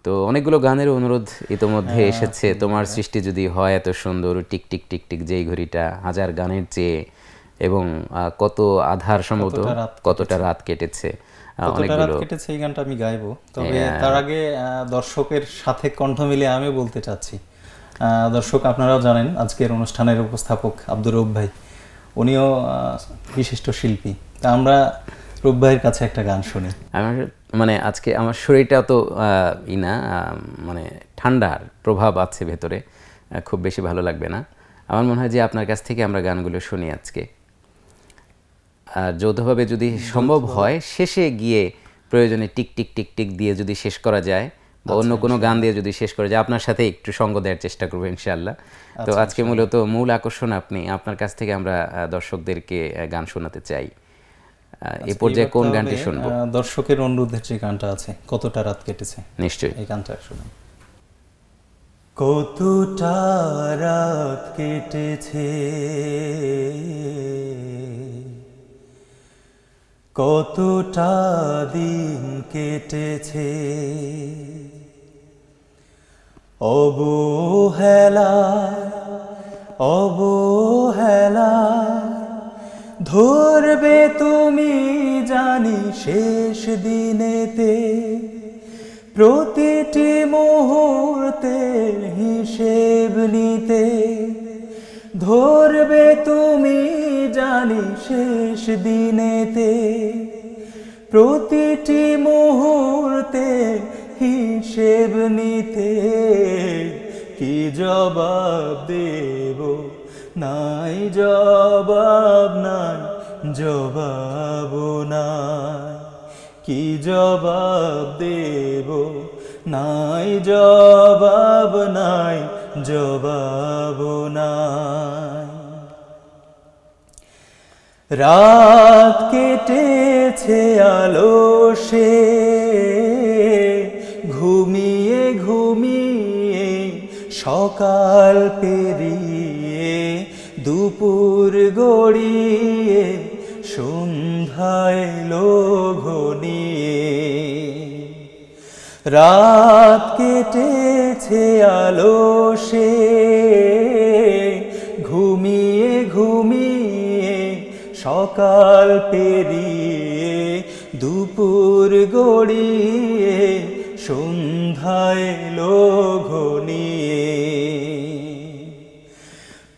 তো অনেকগুলো গানের অনুরোধ ইতোমধ্যে এসেছে। তোমার সৃষ্টি যদি হয় এত সুন্দর, টিক টিক টিক টিক যেই ঘড়িটা, হাজার গানের চেয়ে, এবং কত আধার, সম্ভবত কতটা রাত কেটেছে, অনেকগুলো কেটেছে, এই গানটা আমি গাইবো। তবে তার আগে দর্শকের সাথে কণ্ঠ মিলিয়ে আমি বলতে চাচ্ছি, দর্শক আপনারাও জানেন আজকের অনুষ্ঠানের উপস্থাপক আব্দুর রব ভাই, উনিও বিশিষ্ট শিল্পী। তা আমরা রব ভাইয়ের কাছে একটা গান শুনি। আমার মানে আজকে আমার শরীরটা তো মানে ঠান্ডার প্রভাব আছে ভেতরে, খুব বেশি ভালো লাগবে না। আমার মনে হয় যে আপনার কাছ থেকে আমরা গানগুলো শুনি আজকে, আর যৌথভাবে যদি সম্ভব হয় শেষে গিয়ে প্রয়োজনে টিক টিক টিক টিক দিয়ে যদি শেষ করা যায়, বা অন্য কোনো গান দিয়ে যদি শেষ করা যায়, আপনার সাথে একটু সঙ্গ দেওয়ার চেষ্টা করবো ইনশাআল্লাহ। তো আজকে মূলত মূল আকর্ষণ আপনার কাছ থেকে আমরা দর্শকদেরকে গান শোনাতে চাই। এই পর্যায়ে কোন গানটি শুনবো? দর্শকের অনুরোধের যে গানটা আছে, কতটা রাত কেটেছে, নিশ্চয়ই এই গানটা শুনুন। কতটা রাত কেটেছে, কতটা দিন কেটেছে, অবহেলা অবহেলা ধরবে তুমি জানি শেষ দিনেতে প্রতিটি মুহূর্তের হিসেব নিতে ধরবে তুমি জানি শেষ দিনেতে প্রতিটি মুহূর্তে হিসেব নিতে কি জবাব দেব নাই জবাব নাই জবাব নাই কি জবাব দেব নাই জবাব নাই জবাব নাই রাত কেটেছে আলসে ঘুমিয়ে ঘুমিয়ে সকাল পেরিয়ে দুপুর গড়িয়ে সন্ধ্যায় এলো ঘনিয়ে রাত কেটেছে আলসে ঘুমিয়ে ঘুমিয়ে সকাল পেরিয়ে দুপুর গড়িয়ে সন্ধ্যায় এলো ঘনিয়ে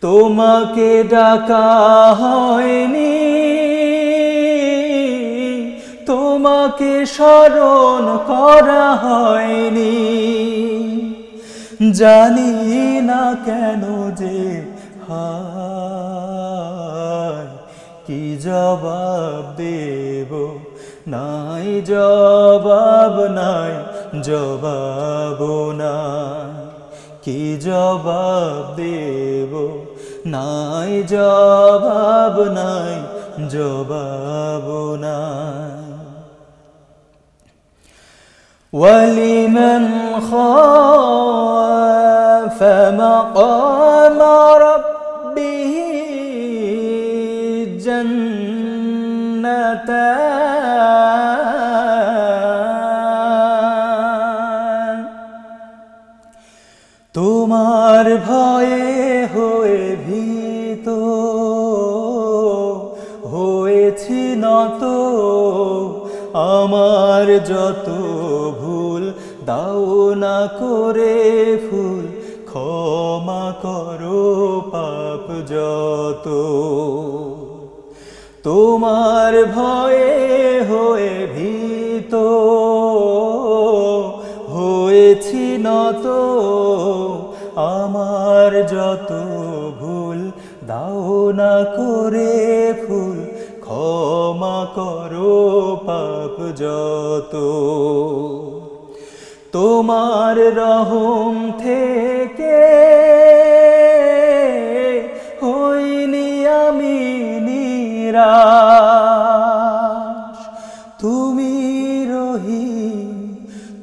তোমাকে ডাকা হয়নি তোমাকে স্মরণ করা হয়নি জানি না কেন যে হায় কি জবাব দেব নাই জবাব নাই জবাব নাই কি জবাব দেব নাই জবাব নাই জবাব নাই ولمن خاف مقام ربه جنتان তোমার ভয়ে হয়ে ভীত হয়েছি নত আমার যত ভুল দাও না করে ফুল ক্ষমা করো পাপ যত তোমার ভয়ে হয়ে ভীত হয়েছি নত আমার যত ভুল দাও না করে ফুল ক্ষমা করো পাপ যত তোমার রহম থেকে হইনি আমি নিরাশ তুমি রহিম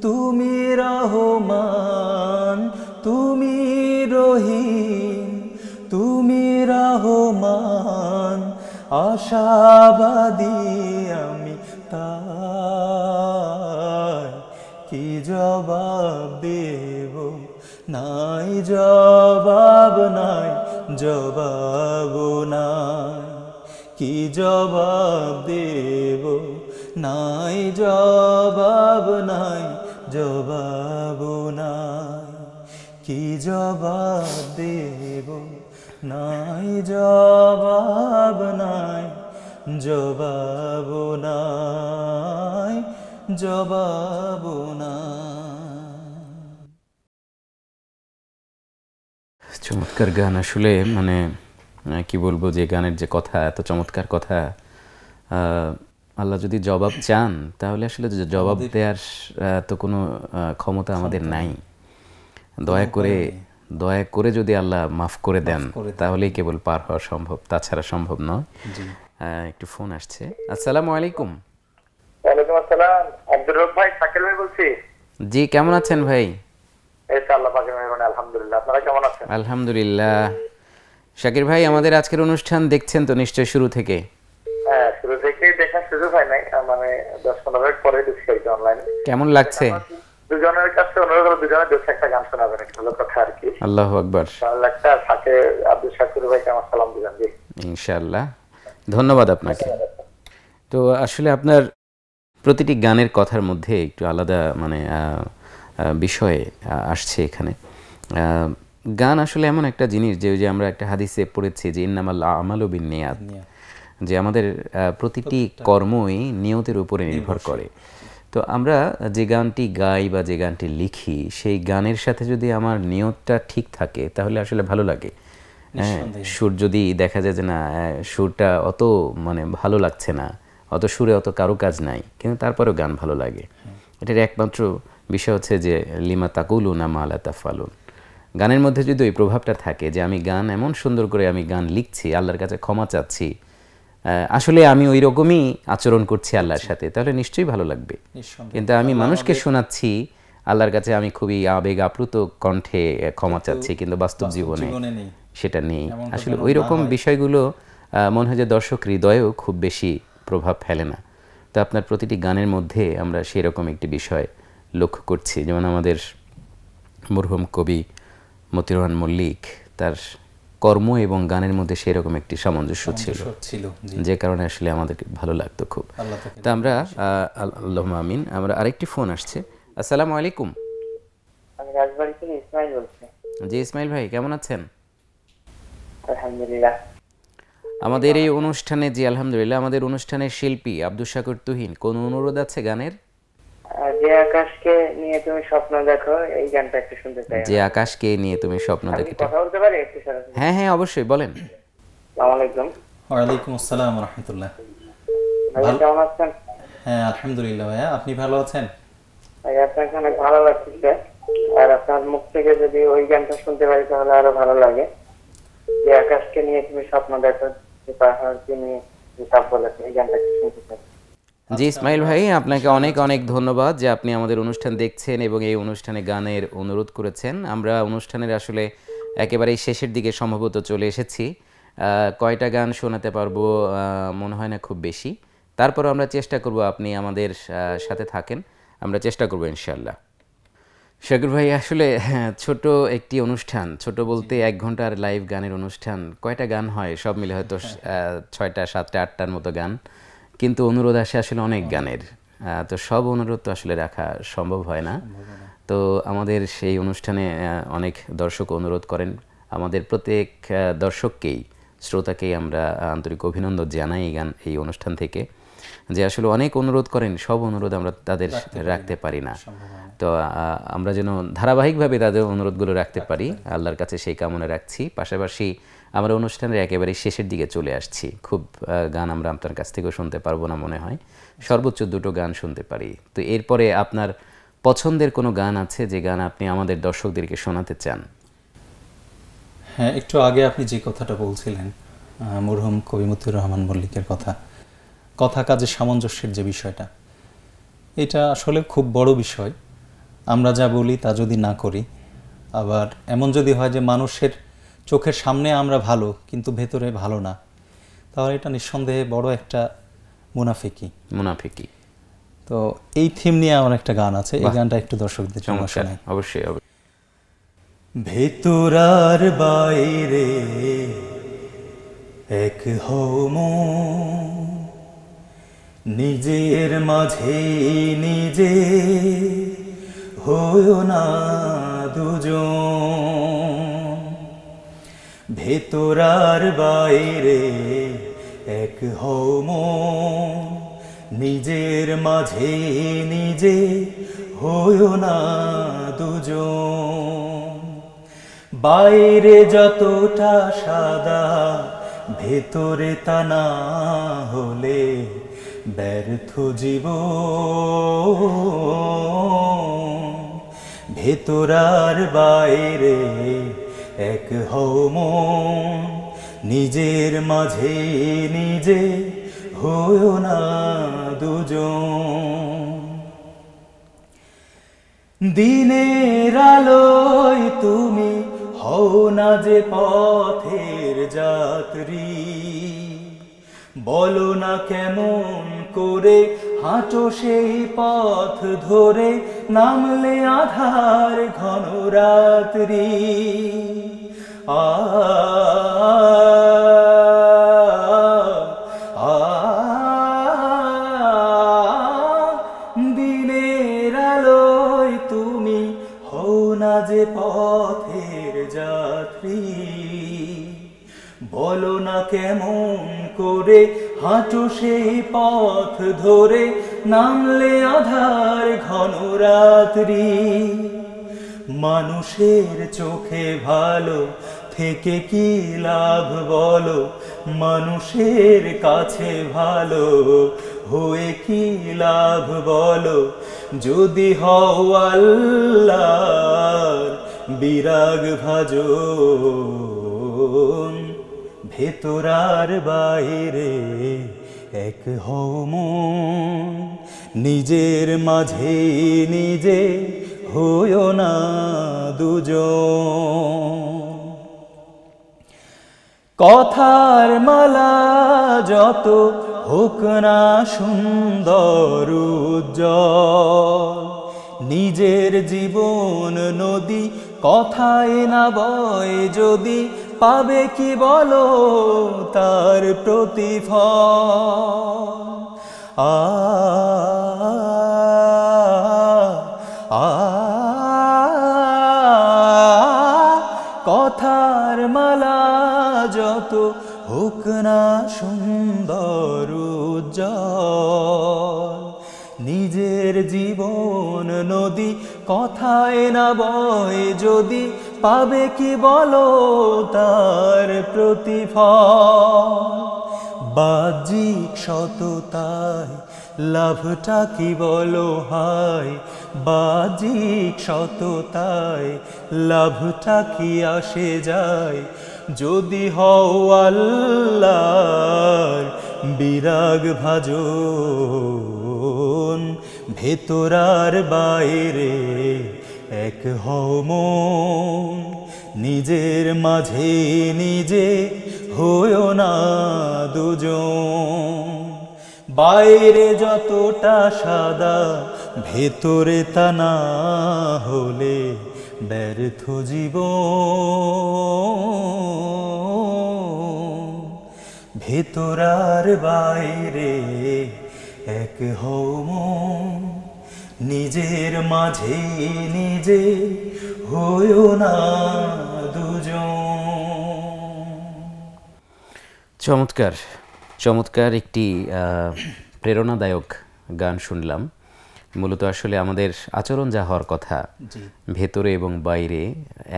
তুমি রহমান তুমি রহিম তুমি রহমান আশাবাদী আমি তাই কি জবাব দেব নাই জবাব নাই জবাব নাই কি জবাব দেব নাই জবাব নাই জবাব নাই কি জবাব দেব নাই জবাব নাই জবাব নাই জবাব নাই চমৎকার গান আসলে মানে কি বলবো যে গানের যে কথা এত চমৎকার কথা আল্লাহ যদি জবাব চান তাহলে আসলে জবাব দেওয়ার তো কোনো ক্ষমতা আমাদের নাই দয়া করে যদি আল্লাহ মাফ করে দেন তাহলেই কেবল পার হওয়া সম্ভব তাছাড়া সম্ভব নয় একটু ফোন আসছে আসসালামু আলাইকুম ওয়ালাইকুম আসসালাম আব্দুর রব ভাই শাকিল ভাই বলছি জি কেমন আছেন ভাই এই তো আল্লাহ পাকের মেহরবানি আলহামদুলিল্লাহ আপনারা কেমন আছেন আলহামদুলিল্লাহ শাকির ভাই আমাদের আজকের অনুষ্ঠান দেখছেন তো নিশ্চয়ই শুরু থেকে হ্যাঁ শুরু থেকেই দেখা সুযোগ হয় নাই মানে 10-15 মিনিট পরে দেখছি অনলাইনে কেমন লাগছে দুজনের কাছে অনুরোধ হলো দুজনের দুটো একটা গান শোনাবেন একটা ভালো কথা আর কি আল্লাহু আকবার ভালো একটা থাকে আব্দুল শাকুর ভাইকে আমার সালাম দিবেন জি ইনশাআল্লাহ ধন্যবাদ আপনাকে তো আসলে আপনার প্রতিটি গানের কথার মধ্যে একটু আলাদা মানে বিষয় আসছে এখানে। গান আসলে এমন একটা জিনিস যে ওই যে আমরা একটা হাদিসে পড়েছি যে ইন্নামাল আমালু বিন্নিয়াত, যে আমাদের প্রতিটি কর্মই নিয়তের উপরে নির্ভর করে। তো আমরা যে গানটি গাই বা যে গানটি লিখি সেই গানের সাথে যদি আমার নিয়তটা ঠিক থাকে তাহলে আসলে ভালো লাগে। হ্যাঁ, সুর যদি দেখা যায় যে না সুরটা অত মানে ভালো লাগছে না, অত সুরে অত কারুকাজ নাই, কিন্তু তারপরেও গান ভালো লাগে। এটার একমাত্র বিষয় হচ্ছে যে লিমা তাকুলুনা মা লা তাফআলুন। গানের মধ্যে যদি ওই প্রভাবটা থাকে যে আমি গান এমন সুন্দর করে আমি গান লিখছি, আল্লাহর কাছে ক্ষমা চাচ্ছি, আসলে আমি ওই রকমই আচরণ করছি আল্লাহর সাথে, তাহলে নিশ্চয়ই ভালো লাগবে। কিন্তু আমি মানুষকে শোনাচ্ছি আল্লাহর কাছে আমি খুবই আবেগ আপ্লুত কণ্ঠে ক্ষমা চাচ্ছি, কিন্তু বাস্তব জীবনে সেটা নেই। আসলে ওই রকম বিষয়গুলো মনে হয় যে দর্শক হৃদয়েও খুব বেশি প্রভাব ফেলে না। তো আপনার প্রতিটি গানের মধ্যে আমরা সেরকম একটি বিষয় লক্ষ্য করছি। যেমন আমাদের মরহুম কবি মতিউর রহমান মল্লিক, তার কর্ম এবং গানের মধ্যে সেরকম একটি সামঞ্জস্য ছিল, যে কারণে আসলে আমাদেরকে ভালো লাগতো খুব। তা আমরা আল্লাহুম্মা আমিন। আমরা আরেকটি ফোন আসছে। আসসালামু আলাইকুম। আমি রাজবাড়ী থেকে ইসমাইল বলছি। জি ইসমাইল ভাই, কেমন আছেন? আলহামদুলিল্লাহ। আমাদের এই অনুষ্ঠানে, জি আলহামদুলিল্লাহ, আমাদের অনুষ্ঠানের শিল্পী আব্দুল শাকুর তুহিন, কোন অনুরোধ আছে গানের? যে আকাশকে নিয়ে তুমি স্বপ্ন দেখো, এই গানটা একটু শুনতে চাই। যে আকাশকে নিয়ে তুমি স্বপ্ন দেখো। কথা বলতে পারি একটু সরাসরি? হ্যাঁ হ্যাঁ অবশ্যই বলেন। আসসালামু আলাইকুম। ওয়ালাইকুম আসসালাম ওয়া রাহমাতুল্লাহ। ভাই কেমন আছেন? হ্যাঁ আলহামদুলিল্লাহ ভাইয়া, আপনি ভালো আছেন? ভাই আপনাকে অনেক ভালো লাগছে, আর আপনার মুখ থেকে যদি ওই গানটা শুনতে পারি তাহলে আরো ভালো লাগে। যে আকাশকে নিয়ে তুমি স্বপ্ন দেখো, যে পাহাড়কে নিয়ে যে কাব্য লেখো, এই গানটা একটু শুনতে চাই। জি ইসমাইল ভাই, আপনাকে অনেক অনেক ধন্যবাদ যে আপনি আমাদের অনুষ্ঠান দেখছেন এবং এই অনুষ্ঠানে গানের অনুরোধ করেছেন। আমরা অনুষ্ঠানের আসলে একেবারেই শেষের দিকে সম্ভবত চলে এসেছি। কয়টা গান শোনাতে পারবো মনে হয় না খুব বেশি, তারপরও আমরা চেষ্টা করব আপনি আমাদের সাথে থাকেন, আমরা চেষ্টা করব ইনশাল্লাহ। শাকুর ভাই, আসলে ছোট একটি অনুষ্ঠান, ছোট বলতে 1 ঘন্টার লাইভ গানের অনুষ্ঠান, কয়টা গান হয় সব মিলে হয়তো 6টা 7টা 8টার মতো গান, কিন্তু অনুরোধ আসে আসলে অনেক গানের। তো সব অনুরোধ তো আসলে রাখা সম্ভব হয় না। তো আমাদের সেই অনুষ্ঠানে অনেক দর্শক অনুরোধ করেন। আমাদের প্রত্যেক দর্শককেই, শ্রোতাকেই আমরা আন্তরিক অভিনন্দন জানাই এই অনুষ্ঠান থেকে, যে আসলে অনেক অনুরোধ করেন, সব অনুরোধ আমরা তাদের রাখতে পারি না। তো আমরা যেন ধারাবাহিকভাবে তাদের অনুরোধগুলো রাখতে পারি, আল্লাহর কাছে সেই কামনা রাখছি। পাশাপাশি আমরা অনুষ্ঠানের একেবারে শেষের দিকে চলে আসছি। খুব গান আমরা আপনার কাছ থেকেও শুনতে পারবো না মনে হয়, সর্বোচ্চ 2টো গান শুনতে পারি। তো এরপরে আপনার পছন্দের কোনো গান আছে যে গান আপনি আমাদের দর্শকদেরকে শোনাতে চান? হ্যাঁ, একটু আগে আপনি যে কথাটা বলছিলেন মরহুম কবি মতিউর রহমান মল্লিকের কথা কাজের সামঞ্জস্যের যে বিষয়টা, এটা আসলে খুব বড় বিষয়। আমরা যা বলি তা যদি না করি, আবার এমন যদি হয় যে মানুষের চোখের সামনে আমরা ভালো কিন্তু ভেতরে ভালো না, তাহলে এটা নিঃসন্দেহে বড় একটা মুনাফিকি। তো এই থিম নিয়ে আমার একটা গান আছে, এই গানটা একটু দর্শকদের জন্য শোনাই। অবশ্যই। ভেতর আর বাইরে এক হও মন, নিজের মাঝে নিজে হয়ো না দুজন। ভেতর আর বাইরে এক হও মন, নিজের মাঝে নিজে হয়ো না দুজন। বাইরে যতটা সাদা ভেতরে তা না হলে ব্যর্থ জীবন। ভেতর আর বাইরে এক হও মন, নিজের মাঝে নিজে হয়ো না দুজন। দিনের আলোয় তুমি হও না যে পথের যাত্রী, বলো না কেমন করে হাঁটো সেই পথ ধরে, নামলে আধার ঘন রাত্রি। যায় পথের যাত্রী, বলো না কেমন করে হাঁটো সেই পথ ধরে, নামলে আধার ঘন রাত্রি। মানুষের চোখে ভালো থেকে কি লাভ বলো, মানুষের কাছে ভালো হয়ে কি লাভ বলো, যদি হও আল্লাহর বিরাগ ভাজন। ভেতর আর বাইরে এক হও মন, নিজের মাঝে নিজে হইও না দুজন। কথার মালা যত হোক না সুন্দর উজ্জ্বল, নিজের জীবন নদী কথায় না বয় যদি, পাবে কি বলো তার প্রতিফল। আ আ কথার মালা যত হোক না সুন্দর উজ্জ্বল, নিজের জীবন নদী কথায় না বয় যদি, পাবে কি বলো তার প্রতিফল। বাহ্যিক সততায় লাভটা কি বলো হায়, বাহ্যিক সততায় লাভটা কি আসে যায়, যদি হও আল্লাহর বিরাগ ভাজন। ভেতর আর বাইরে এক হও মন, নিজের মাঝে নিজে হইও না দুজন। বাইরে যতটা সাদা ভেতরে তা না হলে ব্যর্থ জীবন। ভেতর আর বাইরে এক হও মন, নিজের মাঝে নিজে হইও না দুজন। চমৎকার চমৎকার একটি প্রেরণাদায়ক গান শুনলাম। মূলত আসলে আমাদের আচরণ যা হওয়ার কথা, ভেতরে এবং বাইরে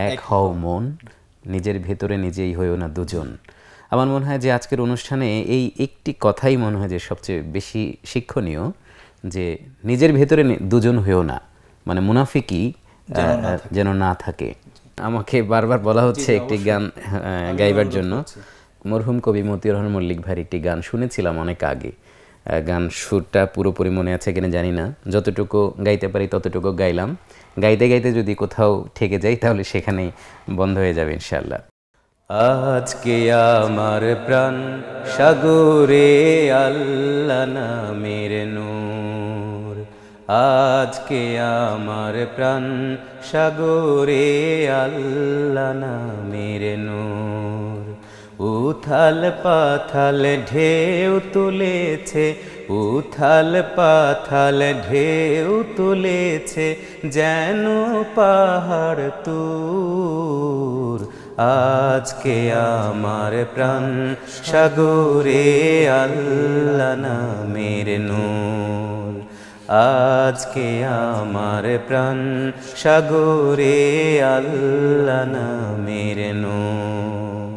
এক হও মন, নিজের ভেতরে নিজেই হইও না দুজন। আমার মনে হয় যে আজকের অনুষ্ঠানে এই একটি কথাই মনে হয় যে সবচেয়ে বেশি শিক্ষণীয়, যে নিজের ভেতরে দুজন হইও না, মানে মুনাফিকি যেন না থাকে। আমাকে বারবার বলা হচ্ছে একটি গান গাইবার জন্য। মরহুম কবি মতিউর রহমান মল্লিক ভাইয়ের একটি গান শুনেছিলাম অনেক আগে, গান সুরটা পুরোপুরি মনে আছে কিনা জানি না, যতটুকু গাইতে পারি ততটুকু গাইলাম। গাইতে গাইতে যদি কোথাও ঠেকে যাই তাহলে সেখানেই বন্ধ হয়ে যাবে ইনশাআল্লাহ। আজকে আমার প্রাণ সাগরে আল্লাহ নামের নূর, আজকে আমার প্রাণ সাগরে আল্লাহ নামের নূর। উথাল পাথাল ঢেউ তুলেছে, উথাল পাথাল ঢেউ তুলেছে, যেন পাহাড় তুর। আজকে আমার প্রাণ সাগরে আল্লাহ নামের নূর, আজকে আমার প্রাণ সাগরে আল্লাহ নামের নূর।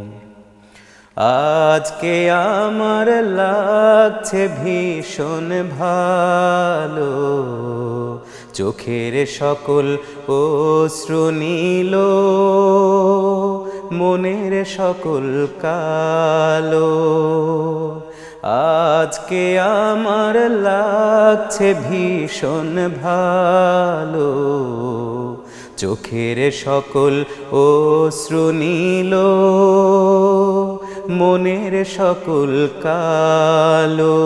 আজকে আমার লাগছে ভীষণ ভালো, চোখের সকল অশ্রু নীল, মনের সকল কালো। আজকে আমার লাগছে ভীষণ ভালো, চোখের সকল অশ্রু নীল, মনের সকল কালো।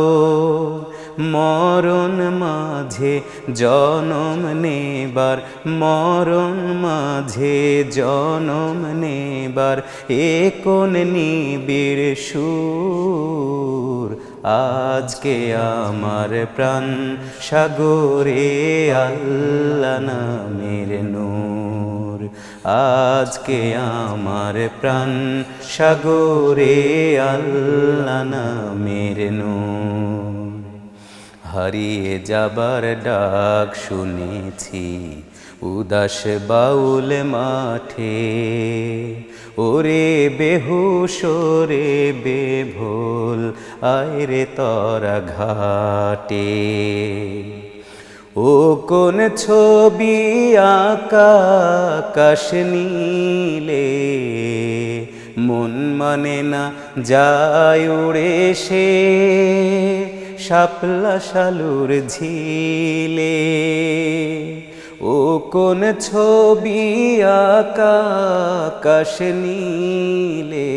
মরণ মাঝে জনম নেবার, মরণ মাঝে জনম নেবার, এ কোন নিবিড় সুর। আজকে আমার প্রাণ সাগরে আল্লাহ নামের নূর, আজকে আমার প্রাণ সাগরে আল্লাহ নামের নূর। হারিয়ে যাবার ডাক শুনেছি উদাস বাউল মাঠে, ওরে বেহুশ রে বেভোল আয় রে তরা ঘাটে। ও কোন ছবি আঁকা আকাশ নীলে, মন মানে না যায় উড়ে সে শাপলা শালুর ঝিলে। ও কোন ছবি আঁকা আকাশ নীলে,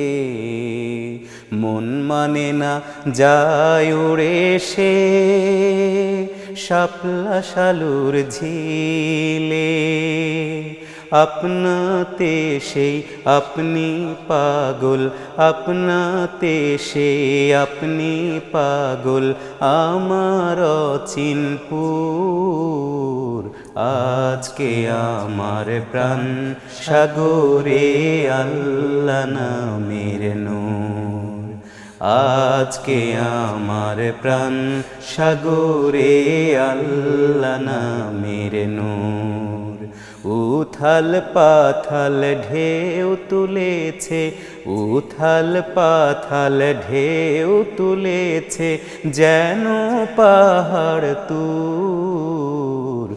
মন মানে না যায় উড়ে সে শাপলা শালুর ঝিলে। আপনাতে সেই আপনি পাগল, আপনাতে সেই আপনি পাগল আমার অচিনপুর। আজকে আমার প্রাণ সাগরে আল্লাহ নামের নূর। আজকে আমার প্রাণ সাগরে আল্লাহ নামের নূর। উথাল পাথাল ঢেউ তুলেছে, উথাল পাথাল ঢেউ তুলেছে যেন পাহাড় তুর।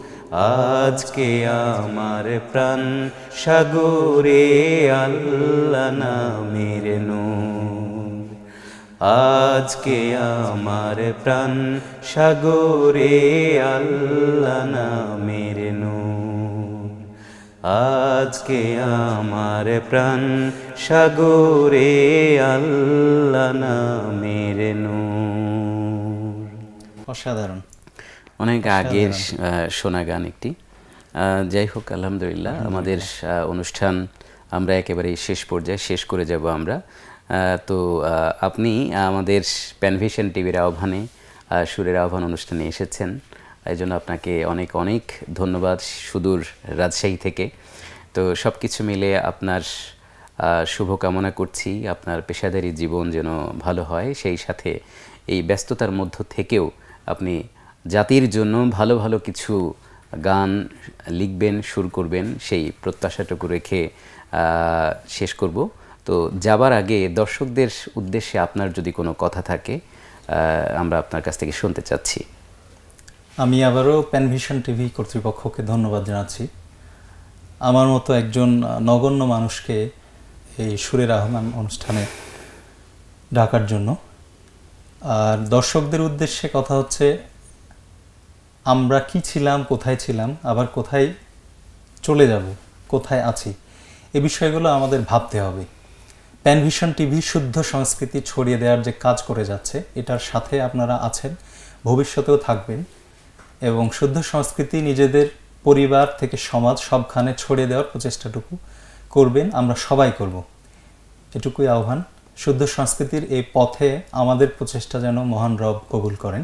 আজকে আমার প্রাণ সাগরে আল্লাহ নামের নূর। আজকে আমার প্রাণ সাগরে আল্লাহ নামের নূর। আজকে আমার প্রাণ সাগরে আল্লাহ নামের নূর। অসাধারণ। অনেক আগের শোনা গান একটি। যাই হোক, আলহামদুলিল্লাহ আমাদের অনুষ্ঠান আমরা একেবারেই শেষ পর্যায়ে শেষ করে যাব আমরা। তো আপনি আমাদের প্যানভিশন টিভির আহ্বানে সুরের আহ্বান অনুষ্ঠানে এসেছেন, এই জন্য আপনাকে অনেক অনেক ধন্যবাদ সুদূর রাজশাহী থেকে। তো সব কিছু মিলে আপনার শুভকামনা করছি, আপনার পেশাদারি জীবন যেন ভালো হয়, সেই সাথে এই ব্যস্ততার মধ্য থেকেও আপনি জাতির জন্য ভালো ভালো কিছু গান লিখবেন, সুর করবেন, সেই প্রত্যাশাটুকু রেখে শেষ করব। তো যাবার আগে দর্শকদের উদ্দেশ্যে আপনার যদি কোনো কথা থাকে আমরা আপনার কাছ থেকে শুনতে চাচ্ছি। আমি আবারও প্যানভিশন টিভি কর্তৃপক্ষকে ধন্যবাদ জানাচ্ছি আমার মতো একজন নগণ্য মানুষকে এই সুরের আহ্বান অনুষ্ঠানে ডাকার জন্য। আর দর্শকদের উদ্দেশ্যে কথা হচ্ছে, আমরা কি ছিলাম, কোথায় ছিলাম, আবার কোথায় চলে যাব, কোথায় আছি, এ বিষয়গুলো আমাদের ভাবতে হবে। প্যানভিশন টিভি শুদ্ধ সংস্কৃতি ছড়িয়ে দেওয়ার যে কাজ করে যাচ্ছে, এটার সাথে আপনারা আছেন, ভবিষ্যতেও থাকবেন, এবং শুদ্ধ সংস্কৃতি নিজেদের পরিবার থেকে সমাজ সবখানে ছড়িয়ে দেওয়ার প্রচেষ্টাটুকু করবেন, আমরা সবাই করব। এটুকুই আহ্বান। শুদ্ধ সংস্কৃতির এই পথে আমাদের প্রচেষ্টা যেন মহান রব কবুল করেন,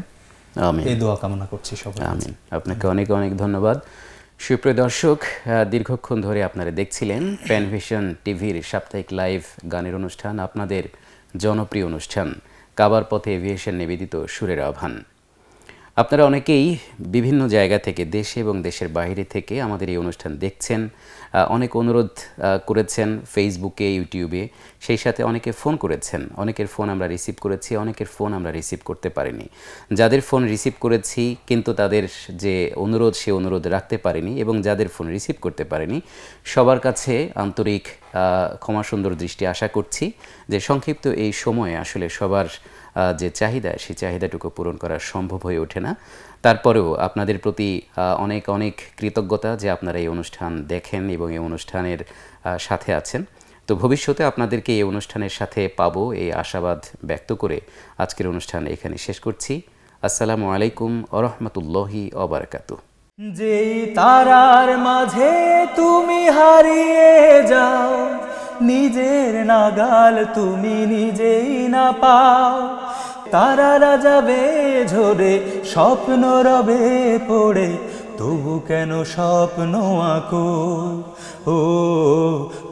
এই দোয়া কামনা করছি সবাই। আমিন। আপনাকে অনেক অনেক ধন্যবাদ। সুপ্রিয় দর্শক, দীর্ঘক্ষণ ধরে আপনারা দেখছিলেন প্যানভিশন টিভির সাপ্তাহিক লাইভ গানের অনুষ্ঠান, আপনাদের জনপ্রিয় অনুষ্ঠান কাবার পথে এভিয়েশন নিবেদিত সুরের আহ্বান। আপনারা অনেকেই বিভিন্ন জায়গা থেকে, দেশে এবং দেশের বাইরে থেকে আমাদের এই অনুষ্ঠান দেখছেন, অনেক অনুরোধ করেছেন ফেসবুকে, ইউটিউবে, সেই সাথে অনেকে ফোন করেছেন। অনেকের ফোন আমরা রিসিভ করেছি, অনেকের ফোন আমরা রিসিভ করতে পারিনি। যাদের ফোন রিসিভ করেছি কিন্তু তাদের যে অনুরোধ, সে অনুরোধ রাখতে পারিনি, এবং যাদের ফোন রিসিভ করতে পারিনি সবার কাছে আন্তরিক ক্ষমা সুন্দর দৃষ্টি আশা করছি যে সংক্ষিপ্ত এই সময়ে আসলে সবার যে চাহিদা, সেই চাহিদাটুকু পূরণ করা সম্ভব হয়ে ওঠে না। তারপরেও আপনাদের প্রতি অনেক অনেক কৃতজ্ঞতা যে আপনারা এই অনুষ্ঠান দেখেন এবং এই অনুষ্ঠানের সাথে আছেন। তো ভবিষ্যতে আপনাদেরকে এই অনুষ্ঠানের সাথে পাবো এই আশাবাদ ব্যক্ত করে আজকের অনুষ্ঠান এখানে শেষ করছি। আসসালামু আলাইকুম ওয়া রাহমাতুল্লাহি ওয়া বারাকাতুহু। যেই তারার মাঝে তুমি হারিয়ে যাও, নিজের নাগাল তুমি নিজেই না পাও, তারারা যাবে ঝরে স্বপ্ন রবে পড়ে, তবু কেন স্বপ্ন আঁকো, ও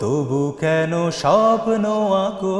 তবু কেন স্বপ্ন আঁকো।